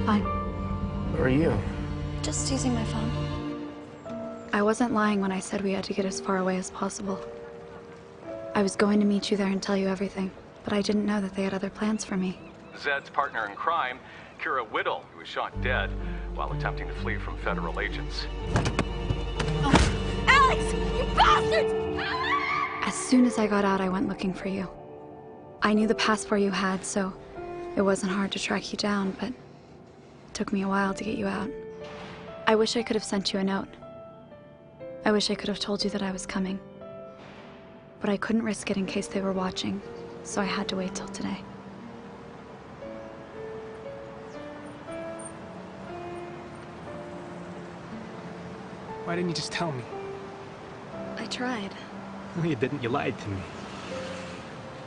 Fine. Where are you? Just using my phone. I wasn't lying when I said we had to get as far away as possible. I was going to meet you there and tell you everything, but I didn't know that they had other plans for me. Zed's partner in crime, Kira Whittle, who was shot dead while attempting to flee from federal agents. Alex! You bastards! As soon as I got out, I went looking for you. I knew the passport you had, so it wasn't hard to track you down, but it took me a while to get you out. I wish I could have sent you a note. I wish I could have told you that I was coming. But I couldn't risk it in case they were watching, so I had to wait till today. Why didn't you just tell me? I tried. No, you didn't. You lied to me.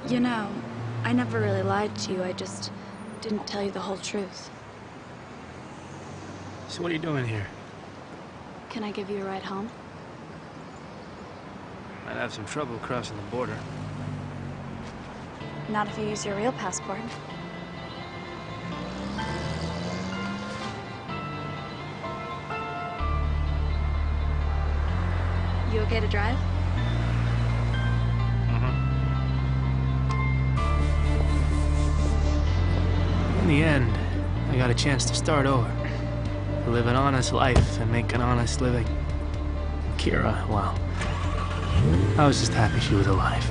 You know, I never really lied to you. I just didn't tell you the whole truth. So what are you doing here? Can I give you a ride home? Might have some trouble crossing the border. Not if you use your real passport. You okay to drive? In the end, I got a chance to start over. To live an honest life and make an honest living. Kira, well, I was just happy she was alive.